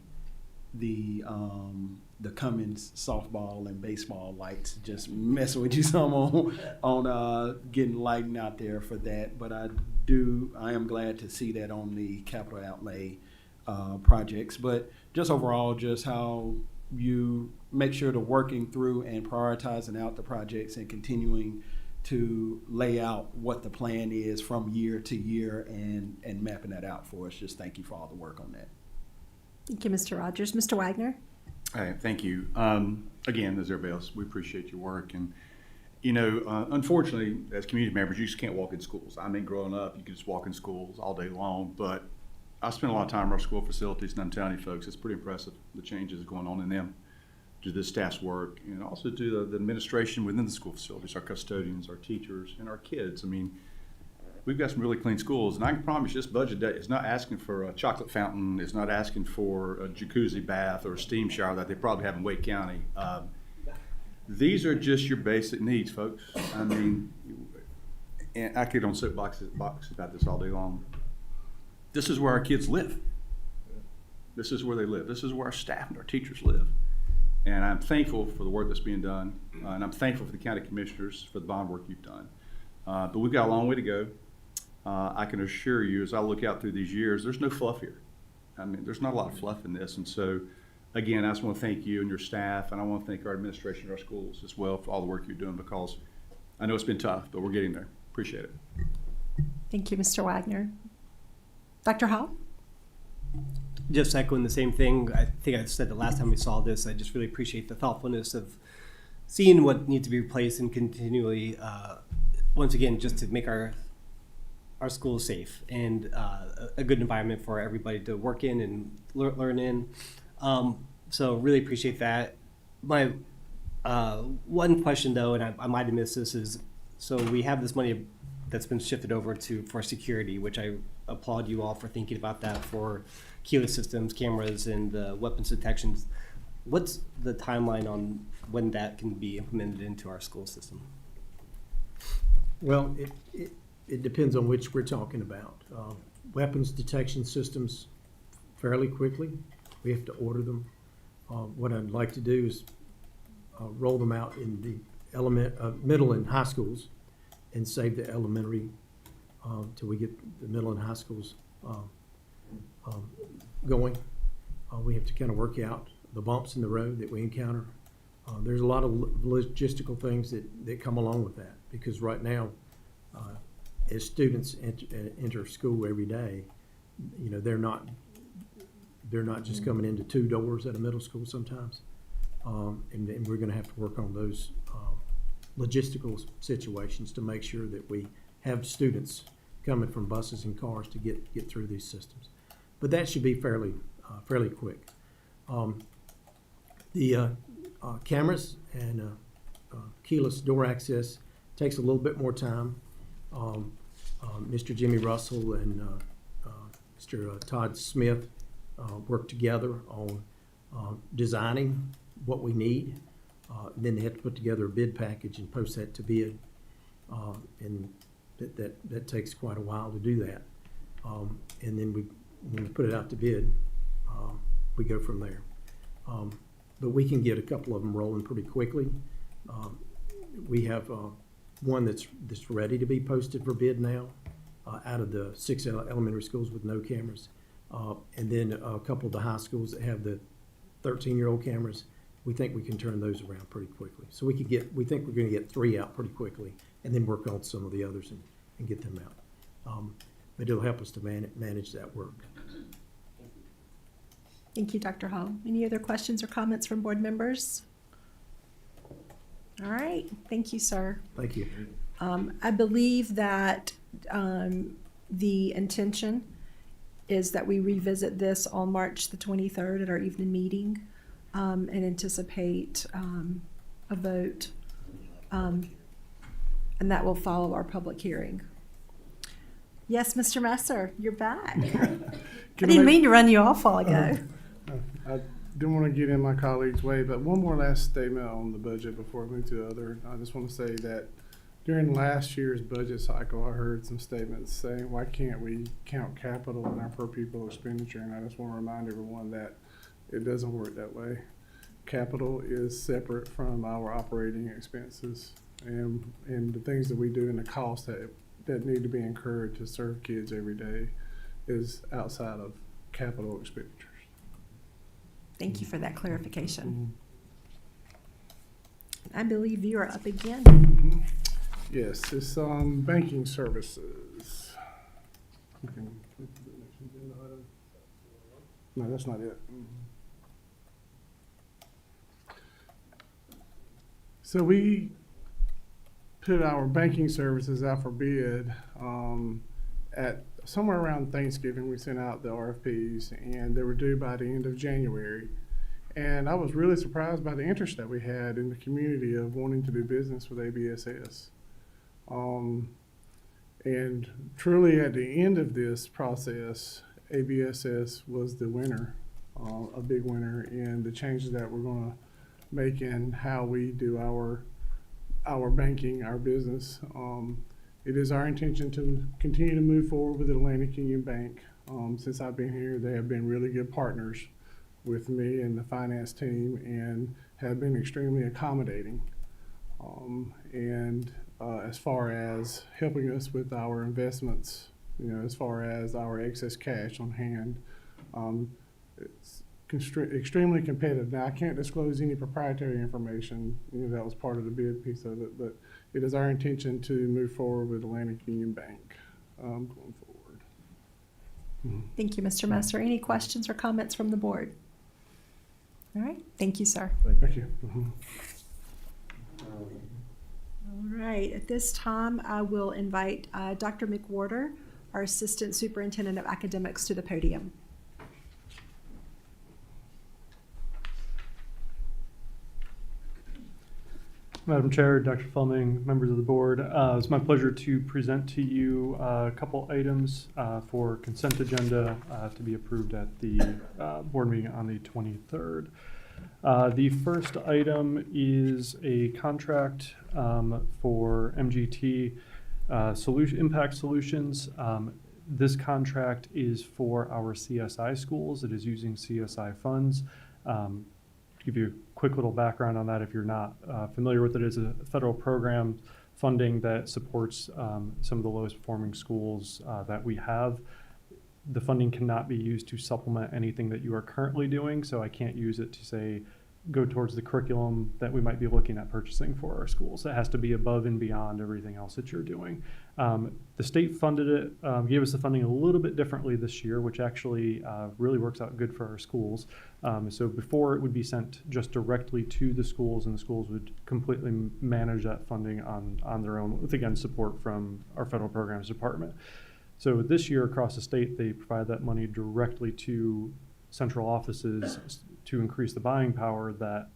Cummins softball and baseball lights, just messing with you some on getting lighting out there for that. But I am glad to see that on the capital outlay projects. But just overall, just how you make sure to working through and prioritizing out the projects and continuing to lay out what the plan is from year to year and mapping that out for us. Just thank you for all the work on that. Thank you, Mr. Rogers. Mr. Wagner? Hey, thank you. Again, as everybody else, we appreciate your work. And, unfortunately, as community members, you just can't walk in schools. I mean, growing up, you could just walk in schools all day long. But I spent a lot of time in our school facilities, and I'm telling you, folks, it's pretty impressive, the changes going on in them, to the staff's work, and also to the administration within the school facilities, our custodians, our teachers, and our kids. I mean, we've got some really clean schools, and I can promise you this budget day is not asking for a chocolate fountain, it's not asking for a jacuzzi bath or a steam shower that they probably have in Wake County. These are just your basic needs, folks. I mean, and I could on soapboxes about this all day long. This is where our kids live. This is where they live. This is where our staff and our teachers live. And I'm thankful for the work that's being done, and I'm thankful for the county commissioners for the bond work you've done. But we've got a long way to go. I can assure you, as I look out through these years, there's no fluff here. I mean, there's not a lot of fluff in this. And so, again, I just want to thank you and your staff, and I want to thank our administration of our schools as well for all the work you're doing, because I know it's been tough, but we're getting there. Appreciate it. Thank you, Mr. Wagner. Dr. Hall? Just echoing the same thing. I think I said the last time we saw this. I just really appreciate the thoughtfulness of seeing what needs to be replaced and continually, once again, just to make our schools safe and a good environment for everybody to work in and learn in. So really appreciate that. My one question though, and I might have missed this, is so we have this money that's been shifted over for security, which I applaud you all for thinking about that for keyless systems, cameras, and weapons detections. What's the timeline on when that can be implemented into our school system? Well, it depends on which we're talking about. Weapons detection systems, fairly quickly. We have to order them. What I'd like to do is roll them out in the middle and high schools, and save the elementary till we get the middle and high schools going. We have to kind of work out the bumps in the road that we encounter. There's a lot of logistical things that come along with that, because right now, as students enter school every day, you know, they're not just coming into two doors at a middle school sometimes, and we're going to have to work on those logistical situations to make sure that we have students coming from buses and cars to get through these systems. But that should be fairly quick. The cameras and keyless door access takes a little bit more time. Mr. Jimmy Russell and Mr. Todd Smith worked together on designing what we need. Then they have to put together a bid package and post that to bid, and that takes quite a while to do that. And then when we put it out to bid, we go from there. But we can get a couple of them rolling pretty quickly. We have one that's ready to be posted for bid now, out of the 6 elementary schools with no cameras, and then a couple of the high schools that have the 13-year-old cameras. We think we can turn those around pretty quickly. So we think we're going to get 3 out pretty quickly, and then work on some of the others and get them out. But it'll help us to manage that work. Thank you, Dr. Hall. Any other questions or comments from board members? All right, thank you, sir. Thank you. I believe that the intention is that we revisit this on March the 23rd at our evening meeting, and anticipate a vote, and that will follow our public hearing. Yes, Mr. Messer, you're back. I didn't mean to run you off while ago. I didn't want to get in my colleague's way, but one more last statement on the budget before I move to the other. I just want to say that during last year's budget cycle, I heard some statements saying, why can't we count capital in our per pupil expenditure? And I just want to remind everyone that it doesn't work that way. Capital is separate from our operating expenses, and the things that we do and the costs that need to be incurred to serve kids every day is outside of capital expenditures. Thank you for that clarification. I believe you are up again. Mm-hmm. Yes, it's banking services. No, that's not it. So we put our banking services out for bid at somewhere around Thanksgiving. We sent out the RFPs, and they were due by the end of January. And I was really surprised by the interest that we had in the community of wanting to do business with ABSS. And truly at the end of this process, ABSS was the winner, a big winner in the changes that we're going to make in how we do our banking, our business. It is our intention to continue to move forward with Atlantic Union Bank. Since I've been here, they have been really good partners with me and the finance team, and have been extremely accommodating. As far as helping us with our investments, as far as our excess cash on hand, extremely competitive. Now, I can't disclose any proprietary information, that was part of the bid piece of it, but it is our intention to move forward with Atlantic Union Bank going forward. Thank you, Mr. Messer. Any questions or comments from the board? All right, thank you, sir. Thank you. All right, at this time, I will invite Dr. McWhorter, our Assistant Superintendent of Academics, to the podium. Madam Chair, Dr. Fleming, members of the board, it's my pleasure to present to you a couple items for consent agenda to be approved at the board meeting on the 23rd. The first item is a contract for MGT Impact Solutions. This contract is for our CSI schools. It is using CSI funds. To give you a quick little background on that, if you're not familiar with it, it's a federal program funding that supports some of the lowest performing schools that we have. The funding cannot be used to supplement anything that you are currently doing, so I can't use it to say go towards the curriculum that we might be looking at purchasing for our schools. It has to be above and beyond everything else that you're doing. The state funded it, gave us the funding a little bit differently this year, which actually really works out good for our schools. So before, it would be sent just directly to the schools, and the schools would completely manage that funding on their own, with, again, support from our federal programs department. So this year across the state, they provide that money directly to central offices to increase the buying power that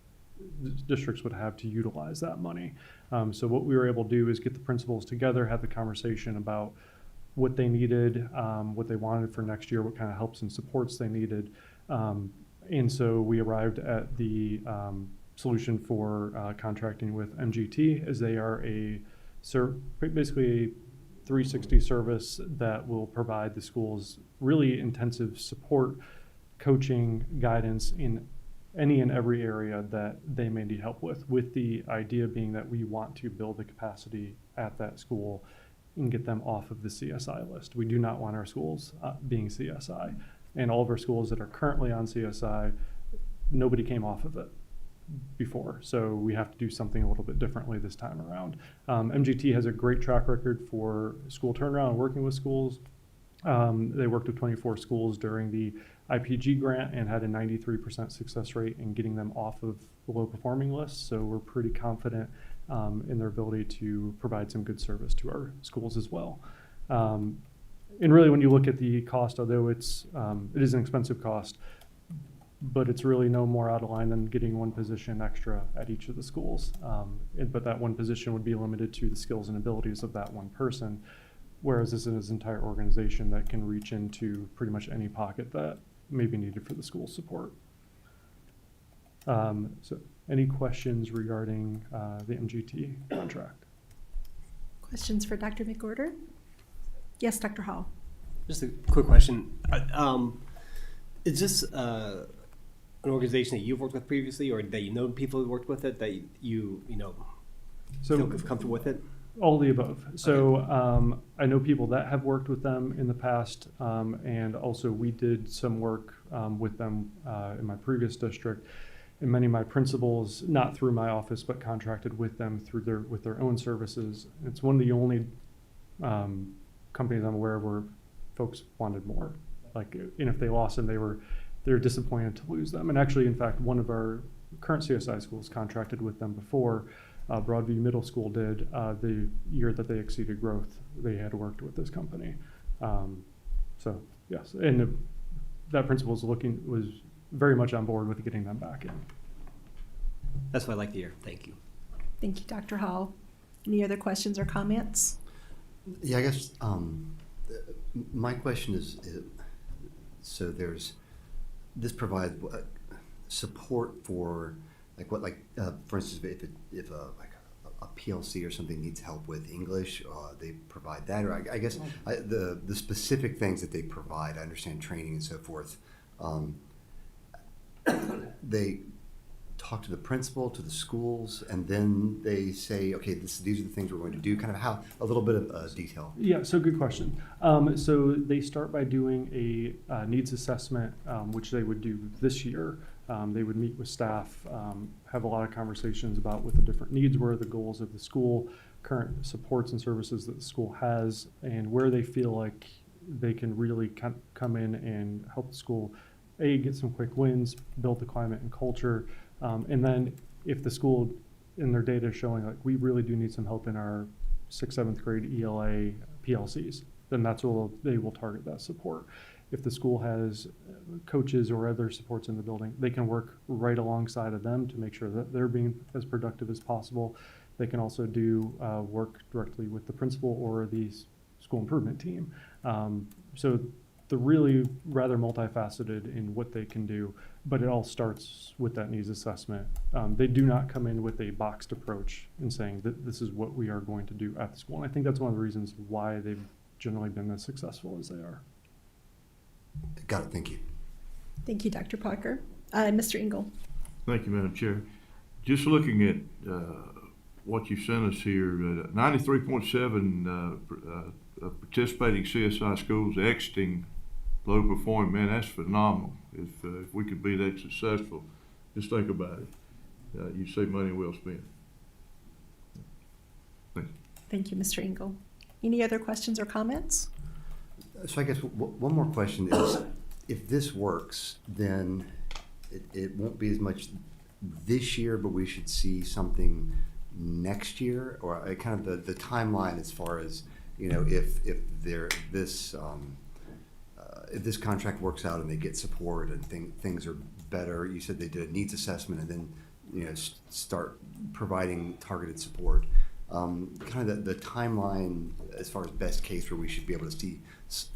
districts would have to utilize that money. So what we were able to do is get the principals together, have the conversation about what they needed, what they wanted for next year, what kind of helps and supports they needed. And so we arrived at the solution for contracting with MGT, as they are basically a 360 service that will provide the schools really intensive support, coaching, guidance in any and every area that they may need help with the idea being that we want to build the capacity at that school and get them off of the CSI list. We do not want our schools being CSI. And all of our schools that are currently on CSI, nobody came off of it before. So we have to do something a little bit differently this time around. MGT has a great track record for school turnaround and working with schools. They worked with 24 schools during the IPG grant and had a 93% success rate in getting them off of the low performing list. So we're pretty confident in their ability to provide some good service to our schools as well. And really, when you look at the cost, although it is an expensive cost, but it's really no more out of line than getting one position extra at each of the schools. But that one position would be limited to the skills and abilities of that one person, whereas this is an entire organization that can reach into pretty much any pocket that may be needed for the school support. So any questions regarding the MGT contract? Questions for Dr. McWhorter? Yes, Dr. Hall. Just a quick question. Is this an organization that you've worked with previously, or that you know people who worked with it, that you feel comfortable with it? All the above. So I know people that have worked with them in the past, and also we did some work with them in my previous district. And many of my principals, not through my office, but contracted with them with their own services. It's one of the only companies I'm aware of where folks wanted more. Like, and if they lost them, they were disappointed to lose them. And actually, in fact, one of our current CSI schools contracted with them before. Broadview Middle School did the year that they exceeded growth. They had worked with this company. So yes, and that principal was very much on board with getting them back in. That's what I like to hear. Thank you. Thank you, Dr. Hall. Any other questions or comments? Yeah, I guess my question is, so this provides support for for instance, if a PLC or something needs help with English, they provide that. Or I guess the specific things that they provide, I understand training and so forth. talk to the principal, to the schools, and then they say, okay, these are the things we're going to do? Kind of how, a little bit of detail. Yeah, so good question. So they start by doing a needs assessment, which they would do this year. They would meet with staff, have a lot of conversations about what the different needs were, the goals of the school, current supports and services that the school has, and where they feel like they can really come in and help the school, get some quick wins, build the climate and culture. And then if the school in their data is showing like we really do need some help in our 6th, 7th grade ELA PLCs, then that's where they will target that support. If the school has coaches or other supports in the building, they can work right alongside of them to make sure that they're being as productive as possible. They can also do work directly with the principal or the school improvement team. So they're really rather multifaceted in what they can do, but it all starts with that needs assessment. They do not come in with a boxed approach and saying that this is what we are going to do at the school. And I think that's one of the reasons why they've generally been as successful as they are. Got it, thank you. Thank you, Dr. Parker. Mr. Engel. Thank you, Madam Chair. Just looking at what you sent us here, 93.7 participating CSI schools exiting low performing, man, that's phenomenal. If we could be that successful, just think about it. You save money well spent. Thank you. Thank you, Mr. Engel. Any other questions or comments? So I guess one more question is, if this works, then it won't be as much this year, but we should see something next year, or kind of the timeline as far as, you know, if this contract works out and they get support and things are better. You said they did a needs assessment and then, you know, start providing targeted support. Kind of the timeline as far as best case where we should be able to see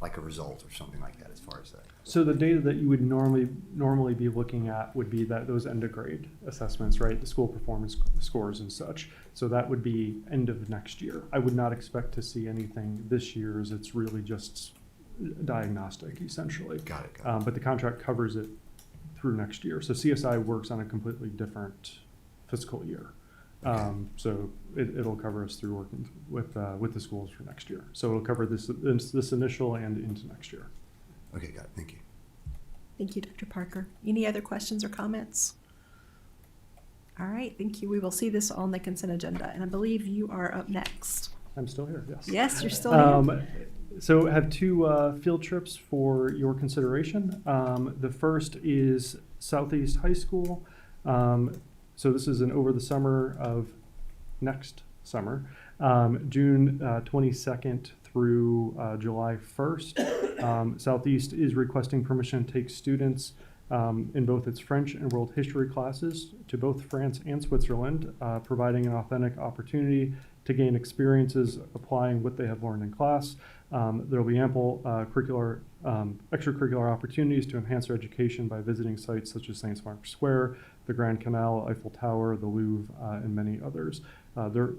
like a result or something like that as far as that. So the data that you would normally be looking at would be those end of grade assessments, right? The school performance scores and such. So that would be end of next year. I would not expect to see anything this year, as it's really just diagnostic essentially. Got it. But the contract covers it through next year. So CSI works on a completely different fiscal year. Okay. So it'll cover us through working with the schools for next year. So it'll cover this initial and into next year. Okay, got it. Thank you. Thank you, Dr. Parker. Any other questions or comments? All right, thank you. We will see this on the consent agenda, and I believe you are up next. I'm still here, yes. Yes, you're still here. So I have two field trips for your consideration. The first is Southeast High School. So this is over the summer of next summer, June 22nd through July 1st. Southeast is requesting permission to take students in both its French and world history classes to both France and Switzerland, providing an authentic opportunity to gain experiences applying what they have learned in class. There will be ample extracurricular opportunities to enhance their education by visiting sites such as St. Mark's Square, the Grand Canal, Eiffel Tower, the Louvre, and many others. Their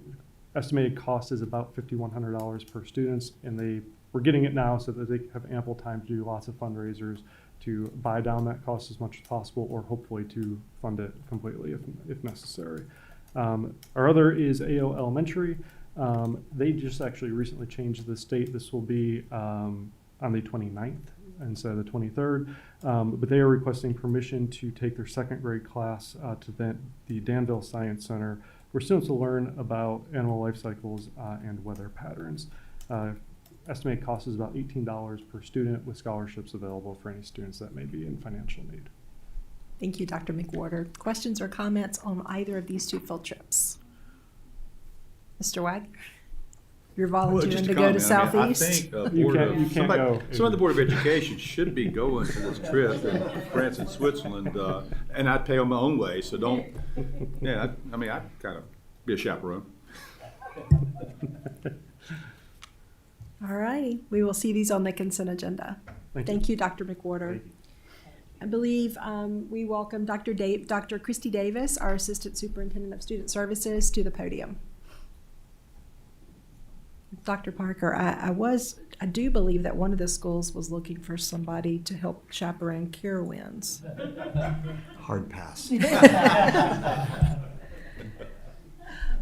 estimated cost is about $5,100 per student, and we're getting it now so that they have ample time to do lots of fundraisers to buy down that cost as much as possible, or hopefully to fund it completely if necessary. Our other is AO Elementary. They just actually recently changed the state. This will be on the 29th instead of the 23rd, but they are requesting permission to take their second grade class to the Danville Science Center, where students will learn about animal life cycles and weather patterns. Estimated cost is about $18 per student, with scholarships available for any students that may be in financial need. Thank you, Dr. McWhorter. Questions or comments on either of these two field trips? Mr. Wagner, you're volunteering to go to Southeast? I think You can't go. some of the Board of Education should be going to this trip in France and Switzerland, and I'd pay on my own way, so don't, yeah, I'd kind of be a chaperone. All righty, we will see these on the consent agenda. Thank you, Dr. McWhorter. Thank you. I believe we welcome Dr. Christy Davis, our Assistant Superintendent of Student Services, to the podium. Dr. Parker, I do believe that one of the schools was looking for somebody to help chaperone Carowinds. Hard pass.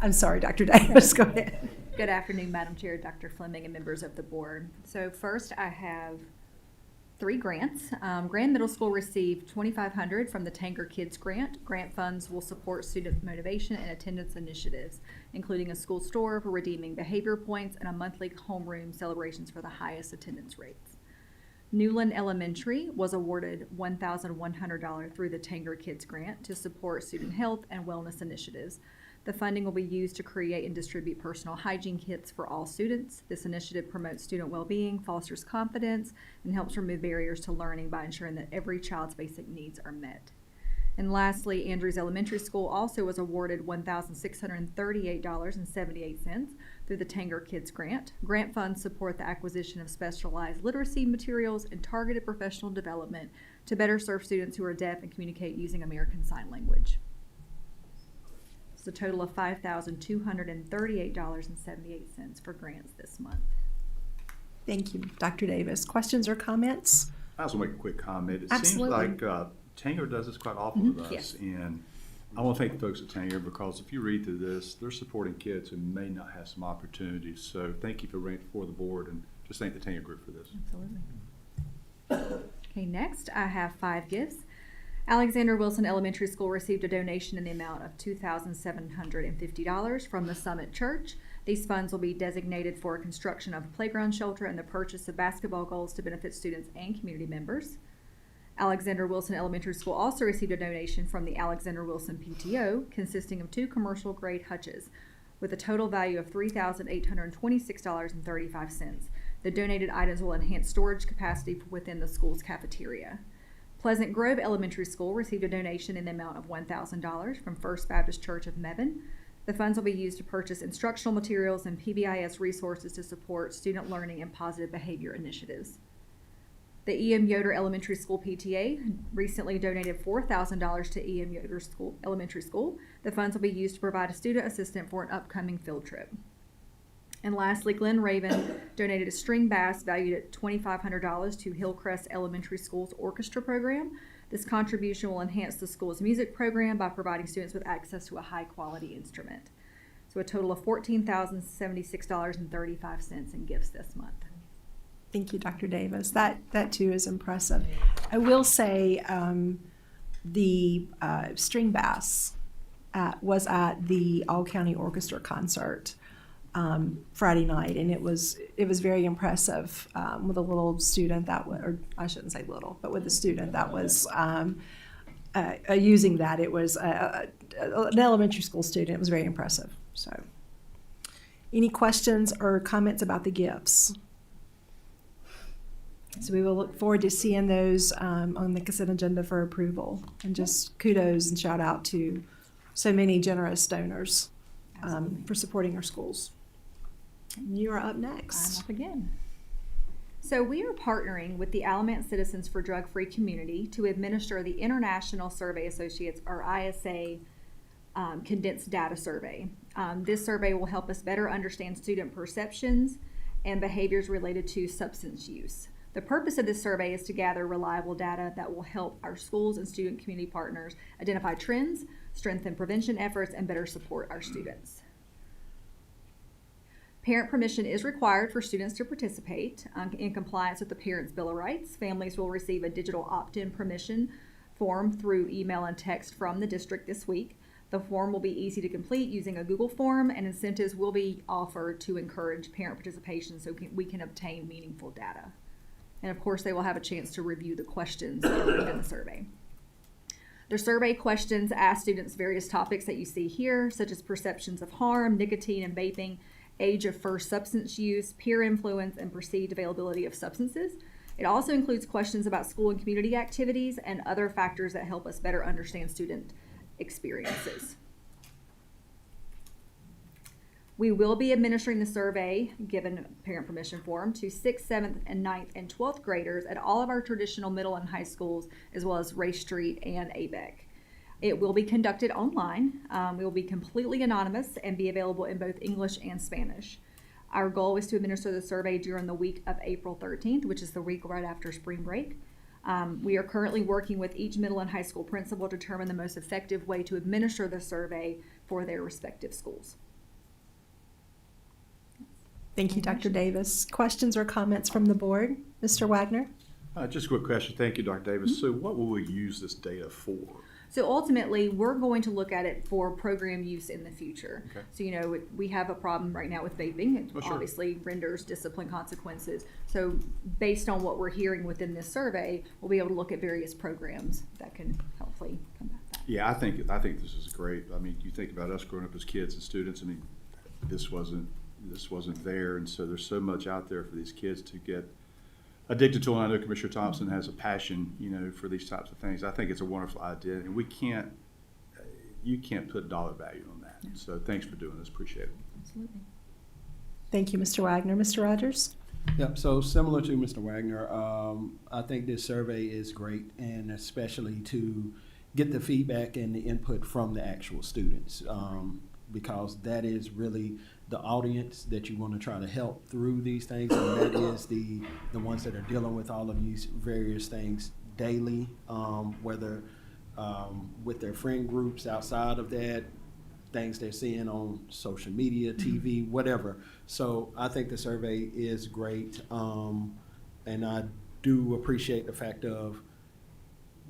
I'm sorry, Dr. Davis, go ahead. Good afternoon, Madam Chair, Dr. Fleming, and members of the board. So first, I have 3 grants. Grand Middle School received $2,500 from the Tanger Kids Grant. Grant funds will support student motivation and attendance initiatives, including a school store for redeeming behavior points and a monthly homeroom celebrations for the highest attendance rates. Newland Elementary was awarded $1,100 through the Tanger Kids Grant to support student health and wellness initiatives. The funding will be used to create and distribute personal hygiene kits for all students. This initiative promotes student well-being, fosters confidence, and helps remove barriers to learning by ensuring that every child's basic needs are met. And lastly, Andrews Elementary School also was awarded $1,638.78 through the Tanger Kids Grant. Grant funds support the acquisition of specialized literacy materials and targeted professional development to better serve students who are deaf and communicate using American Sign Language. A total of $5,238.78 for grants this month. Thank you, Dr. Davis. Questions or comments? I also make a quick comment. It Absolutely. seems like Tanger does this quite often with us. Yes. And I want to thank the folks at Tanger because if you read through this, they're supporting kids who may not have some opportunities. So thank you for bringing it before the board and just thank the Tanger group for this. Absolutely. Okay, next I have 5 gifts. Alexander Wilson Elementary School received a donation in the amount of $2,750 from the Summit Church. These funds will be designated for construction of a playground shelter and the purchase of basketball goals to benefit students and community members. Alexander Wilson Elementary School also received a donation from the Alexander Wilson PTO consisting of 2 commercial-grade hutches with a total value of $3,826.35. The donated items will enhance storage capacity within the school's cafeteria. Pleasant Grove Elementary School received a donation in the amount of $1,000 from First Baptist Church of Mebane. The funds will be used to purchase instructional materials and PBIS resources to support student learning and positive behavior initiatives. The E.M. Yoder Elementary School PTA recently donated $4,000 to E.M. Yoder Elementary School. The funds will be used to provide a student assistant for an upcoming field trip. And lastly, Glenn Raven donated a string bass valued at $2,500 to Hillcrest Elementary School's orchestra program. This contribution will enhance the school's music program by providing students with access to a high-quality instrument. So a total of $14,076.35 in gifts this month. Thank you, Dr. Davis. That too is impressive. I will say the string bass was at the All-County Orchestra concert Friday night, and it was very impressive with a little student that was, or I shouldn't say little, but with a student that was using that. It was an elementary school student. It was very impressive. So, any questions or comments about the gifts? So we will look forward to seeing those on the consent agenda for approval. And just kudos and shout out to so many generous donors for supporting our schools. You are up next. I'm up again. So we are partnering with the Alamance Citizens for Drug-Free Community to administer the International Survey Associates, or ISA, condensed data survey. This survey will help us better understand student perceptions and behaviors related to substance use. The purpose of this survey is to gather reliable data that will help our schools and student community partners identify trends, strengthen prevention efforts, and better support our students. Parent permission is required for students to participate. In compliance with the Parents' Bill of Rights, families will receive a digital opt-in permission form through email and text from the district this week. The form will be easy to complete using a Google form, and incentives will be offered to encourage parent participation so we can obtain meaningful data. And of course, they will have a chance to review the questions within the survey. The survey questions ask students various topics that you see here, such as perceptions of harm, nicotine and vaping, age of first substance use, peer influence, and perceived availability of substances. It also includes questions about school and community activities and other factors that help us better understand student experiences. We will be administering the survey, given parent permission form, to 6th, 7th, and 9th, and 12th graders at all of our traditional middle and high schools, as well as Race Street and ABEC. It will be conducted online. We will be completely anonymous and be available in both English and Spanish. Our goal is to administer the survey during the week of April 13th, which is the week right after spring break. We are currently working with each middle and high school principal to determine the most effective way to administer the survey for their respective schools. Thank you, Dr. Davis. Questions or comments from the board? Mr. Wagner? Just a quick question. Thank you, Dr. Davis. So what will we use this data for? So ultimately, we're going to look at it for program use in the future. Okay. So, you know, we have a problem right now with vaping. It Oh, sure. obviously renders discipline consequences. So based on what we're hearing within this survey, we'll be able to look at various programs that can hopefully combat that. Yeah, I think this is great. I mean, you think about us growing up as kids and students. I mean, this wasn't there, and so there's so much out there for these kids to get addicted to. And I know Commissioner Thompson has a passion, you know, for these types of things. I think it's a wonderful idea, and you can't put dollar value on that. No. So thanks for doing this. Appreciate it. Absolutely. Thank you, Mr. Wagner. Mr. Rogers? Yep, so similar to Mr. Wagner, I think this survey is great, and especially to get the feedback and the input from the actual students, because that is really the audience that you want to try to help through these things, and that is the ones that are dealing with all of these various things daily, whether with their friend groups outside of that, things they're seeing on social media, TV, whatever. So I think the survey is great, and I do appreciate the fact of,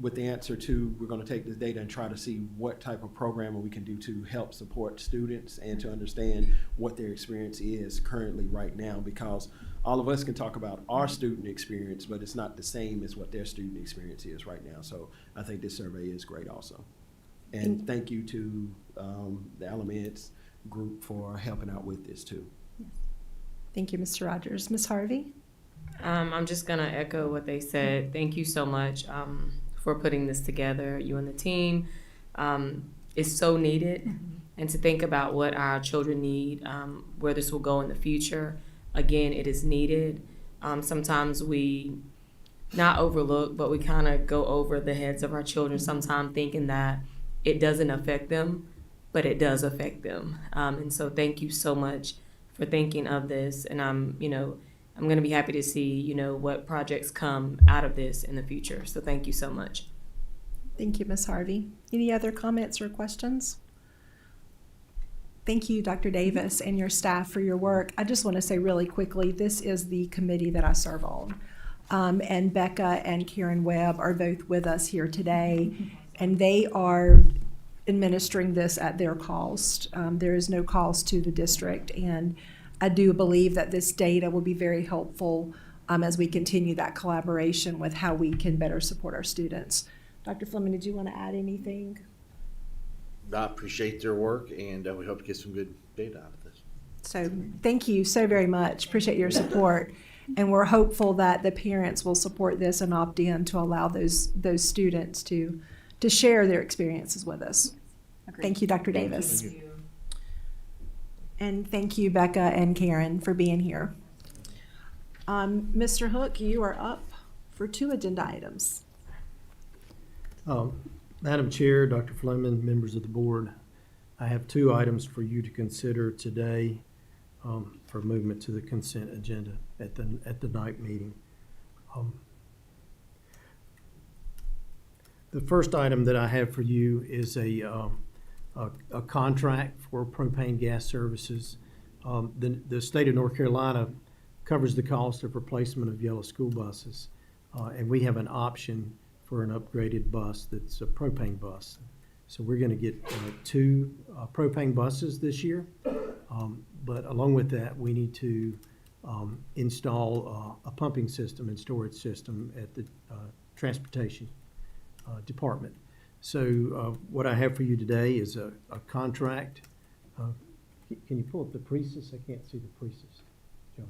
with the answer to, we're going to take this data and try to see what type of programming we can do to help support students and to understand what their experience is currently right now, because all of us can talk about our student experience, but it's not the same as what their student experience is right now. So I think this survey is great also. And thank you to the Alamance group for helping out with this too. Thank you, Mr. Rogers. Ms. Harvey? I'm just gonna echo what they said. Thank you so much for putting this together, you and the team. It's so needed. And to think about what our children need, where this will go in the future, again, it is needed. Sometimes we not overlook, but we kind of go over the heads of our children sometimes, thinking that it doesn't affect them, but it does affect them. And so thank you so much for thinking of this. And I'm going to be happy to see, what projects come out of this in the future. So thank you so much. Thank you, Ms. Harvey. Any other comments or questions? Thank you, Dr. Davis, and your staff for your work. I just want to say really quickly, this is the committee that I serve on. And Becca and Karen Webb are both with us here today, and they are administering this at their cost. There is no cost to the district, and I do believe that this data will be very helpful as we continue that collaboration with how we can better support our students. Dr. Fleming, did you want to add anything? I appreciate their work, and we hope to get some good data out of this. So thank you so very much. Appreciate your support. And we're hopeful that the parents will support this and opt in to allow those students to share their experiences with us. Agreed. Thank you, Dr. Davis. And thank you, Becca and Karen, for being here. Mr. Hook, you are up for 2 agenda items. Madam Chair, Dr. Fleming, members of the board, I have 2 items for you to consider today for movement to the consent agenda at the night meeting. The first item that I have for you is a contract for propane gas services. The state of North Carolina covers the cost of replacement of yellow school buses, and we have an option for an upgraded bus that's a propane bus. So we're going to get 2 propane buses this year, but along with that, we need to install a pumping system and storage system at the transportation department. So what I have for you today is a contract. Can you pull up the Prius? I can't see the Prius, John.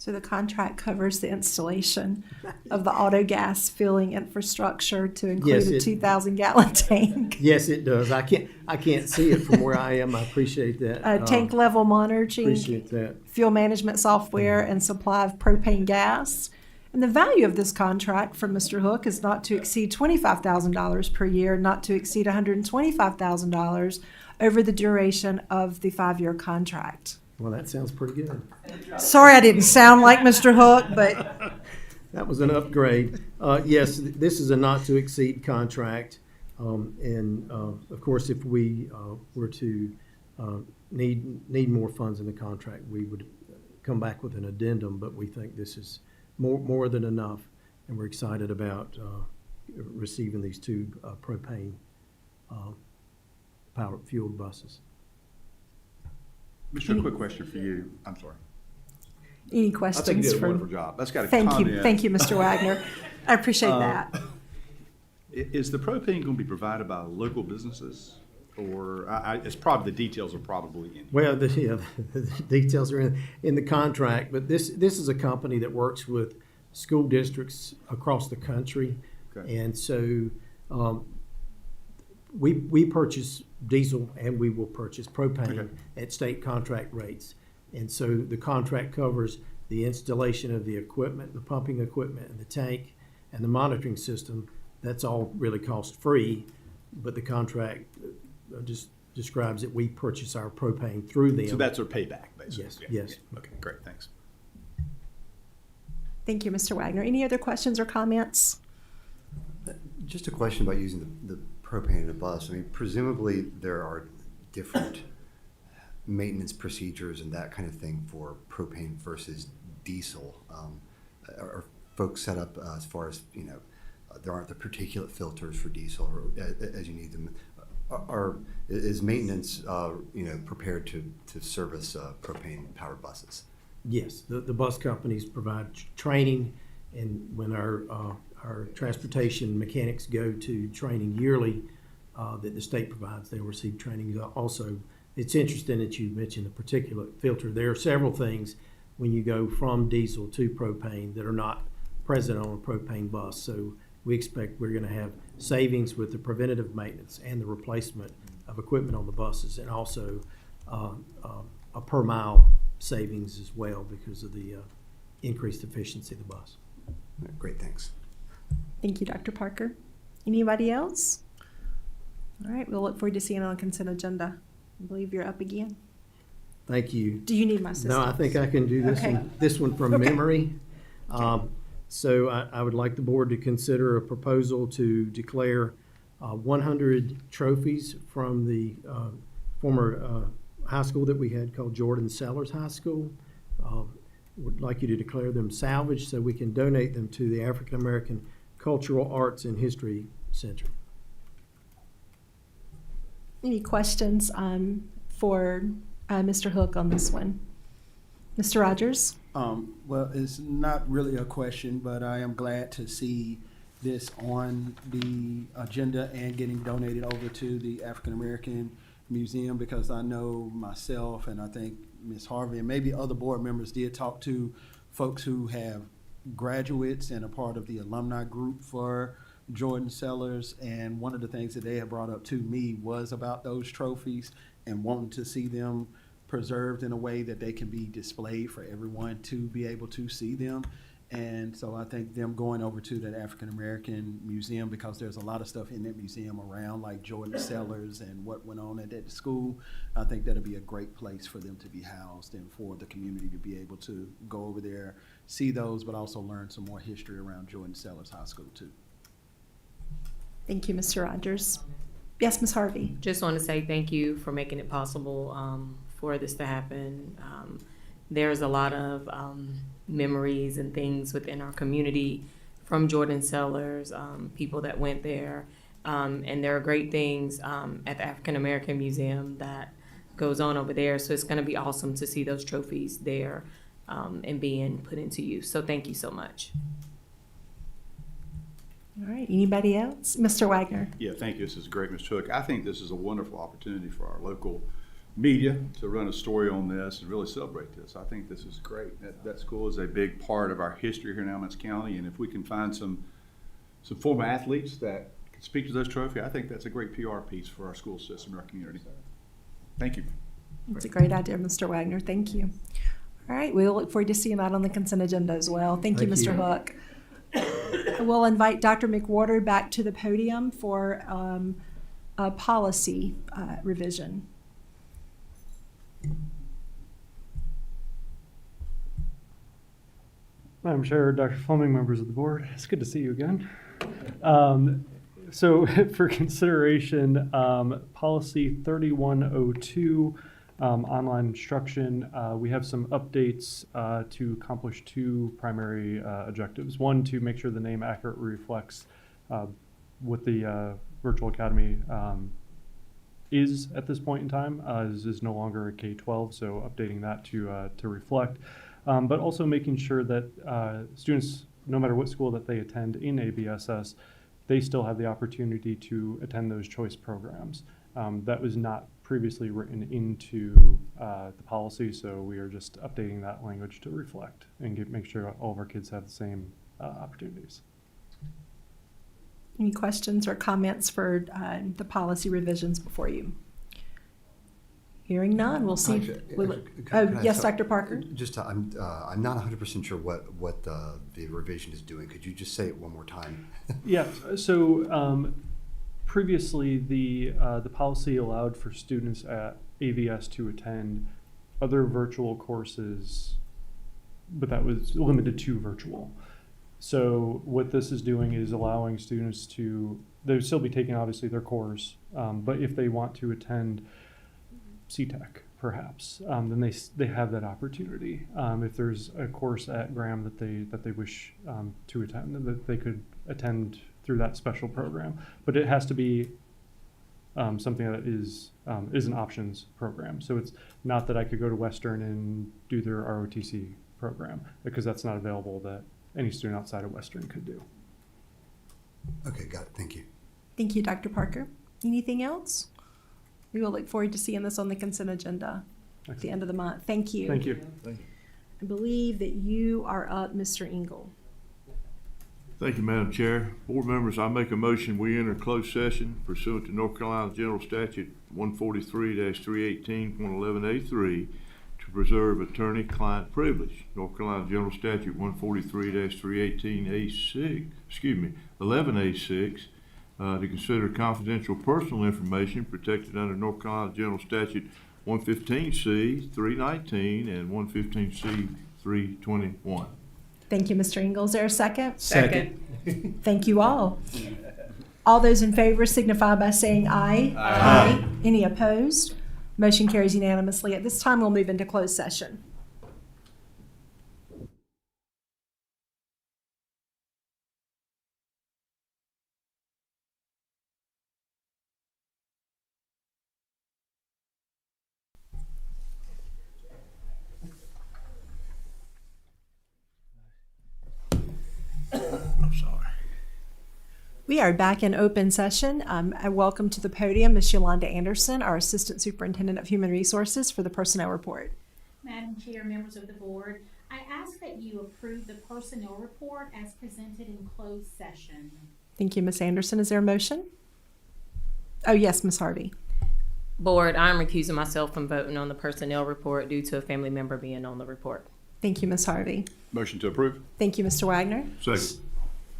So the contract covers the installation of the auto gas filling infrastructure to include Yes, a it- 2,000-gallon tank. Yes, it does. I can't see it from where I am. I appreciate that. Tank level monitoring, Appreciate that. fuel management software, and supply of propane gas. And the value of this contract from Mr. Hook is not to exceed $25,000 per year, not to exceed $125,000 over the duration of the 5-year contract. Well, that sounds pretty good. Sorry I didn't sound like Mr. Hook, but That was an upgrade. Yes, this is a not-to-exceed contract. Of course, if we were to need more funds in the contract, we would come back with an addendum, but we think this is more than enough, and we're excited about receiving these 2 propane powered fueled buses. Mr. Quick question for you. I'm sorry. any I think you questions did a from? wonderful job. That's got a Thank comment. you, thank you, Mr. Wagner. I appreciate that. Is the propane going to be provided by local businesses? Or, it's probably, the details are probably in here. Well, the details are in the contract, but this is a company that works with school districts across the country. Okay. And so we purchase diesel and we will purchase propane Okay. at state contract rates. And so the contract covers the installation of the equipment, the pumping equipment, and the tank, and the monitoring system. That's all really cost-free, but the contract just describes that we purchase our propane through them. So that's our payback, basically. Yes, Yeah, yes. yeah. Okay, great, thanks. Thank you, Mr. Wagner. Any other questions or comments? Just a question about using the propane in a bus. I mean, presumably there are different maintenance procedures and that kind of thing for propane versus diesel. Are folks set up as far as, there aren't the particulate filters for diesel or as you need them? Is maintenance, prepared to service propane-powered buses? Yes, the bus companies provide training, and when our transportation mechanics go to training yearly that the state provides, they receive training. Also, it's interesting that you mentioned the particulate filter. There are several things when you go from diesel to propane that are not present on a propane bus. So we expect we're going to have savings with the preventative maintenance and the replacement of equipment on the buses, and also a per mile savings as well because of the increased efficiency of the bus. Great, thanks. Thank you, Dr. Parker. Anybody else? All right, we'll look forward to seeing it on the consent agenda. I believe you're up again. Thank you. Do you need my assistance? No, I think I can do this Okay. this one from Okay. memory. So I would like the board to consider a proposal to declare 100 trophies from the former high school that we had called Jordan Sellers High School. Would like you to declare them salvaged so we can donate them to the African American Cultural Arts and History Center. Any questions for Mr. Hook on this one? Mr. Rogers? Well, it's not really a question, but I am glad to see this on the agenda and getting donated over to the African American Museum, because I know myself and I think Ms. Harvey and maybe other board members did talk to folks who have graduates and a part of the alumni group for Jordan Sellers, and one of the things that they had brought up to me was about those trophies and wanting to see them preserved in a way that they can be displayed for everyone to be able to see them. And so I think them going over to that African American Museum, because there's a lot of stuff in that museum around like Jordan Sellers and what went on at that school, I think that'll be a great place for them to be housed and for the community to be able to go over there, see those, but also learn some more history around Jordan Sellers High School too. Thank you, Mr. Rogers. Yes, Ms. Harvey? Just want to say thank you for making it possible for this to happen. There's a lot of memories and things within our community from Jordan Sellers, people that went there. And there are great things at the African American Museum that goes on over there. So it's going to be awesome to see those trophies there and being put into use. So thank you so much. All right, anybody else? Mr. Wagner? Yeah, thank you. This is great, Mr. Hook. I think this is a wonderful opportunity for our local media to run a story on this and really celebrate this. I think this is great. That school is a big part of our history here in Alamance County, and if we can find some former athletes that can speak to those trophies, I think that's a great PR piece for our school system and our community. Thank you. It's a great idea, Mr. Wagner. Thank you. All right, we'll look forward to seeing that on the consent agenda as well. Thank you, Mr. Hook. We'll invite Dr. McWhorter back to the podium for a policy revision. Madam Chair, Dr. Fleming, members of the board, it's good to see you again. So for consideration, policy 3102, online instruction, we have some updates to accomplish two primary objectives. One, to make sure the name accurately reflects what the virtual academy is at this point in time, is no longer a K-12, so updating that to reflect. But also making sure that students, no matter what school that they attend in ABSS, they still have the opportunity to attend those choice programs. That was not previously written into the policy, so we are just updating that language to reflect and make sure all of our kids have the same opportunities. Any questions or comments for the policy revisions before you? Hearing none, we'll see. Yes, Dr. Parker? Just, I'm not 100% sure what the revision is doing. Could you just say it one more time? Yeah, so previously the policy allowed for students at AVS to attend other virtual courses, but that was limited to virtual. So what this is doing is allowing students to, they'll still be taking obviously their course, but if they want to attend CTEC perhaps, then they have that opportunity. If there's a course at Graham that they wish to attend, that they could attend through that special program. But it has to be something that is an options program. So it's not that I could go to Western and do their ROTC program, because that's not available that any student outside of Western could do. Okay, got it. Thank you. Thank you, Dr. Parker. Anything else? We will look forward to seeing this on the consent agenda at the end of the month. Thank you. Thank you. Thank you. I believe that you are up, Mr. Engel. Thank you, Madam Chair. Board members, I make a motion we enter closed session pursuant to North Carolina General Statute 143-318.11A3 to preserve attorney-client privilege. North Carolina General Statute 11A6 to consider confidential personal information protected under North Carolina General Statute 115C 319 and 115C 321. Thank you, Mr. Engel. Is there a second? Second. Thank you all. All those in favor signify by saying aye. Aye. Any opposed? Motion carries unanimously. At this time, we'll move into closed session. I'm sorry. We are back in open session. I welcome to the podium Ms. Yolanda Anderson, our Assistant Superintendent of Human Resources, for the personnel report. Madam Chair, members of the board, I ask that you approve the personnel report as presented in closed session. Thank you, Ms. Anderson. Is there a motion? Oh, yes, Ms. Harvey. Board, I'm recusing myself from voting on the personnel report due to a family member being on the report. Thank you, Ms. Harvey. Motion to approve. Thank you, Mr. Wagner. Second.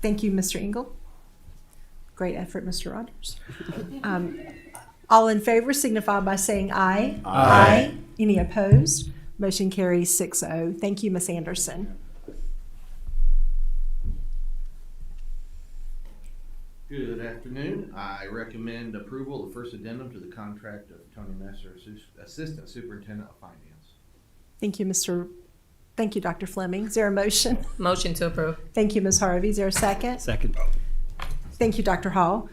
Thank you, Mr. Engel. Great effort, Mr. Rogers. All in favor signify by saying aye. Aye. Any opposed? Motion carries 6-0. Thank you, Ms. Anderson. Good afternoon. I recommend approval of the first addendum to the contract of Tony Messer, Assistant Superintendent of Finance. Thank you, Dr. Fleming. Is there a motion? Motion to approve. Thank you, Ms. Harvey. Is there a second? Second. Thank you, Dr. Hall.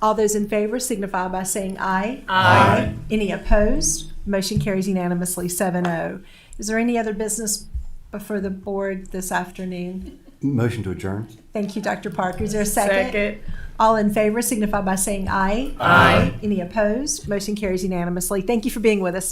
All those in favor signify by saying aye. Aye. Any opposed? Motion carries unanimously 7-0. Is there any other business before the board this afternoon? Motion to adjourn. Thank you, Dr. Parker. Is there a second? Second. All in favor signify by saying aye. Aye. Any opposed? Motion carries unanimously. Thank you for being with us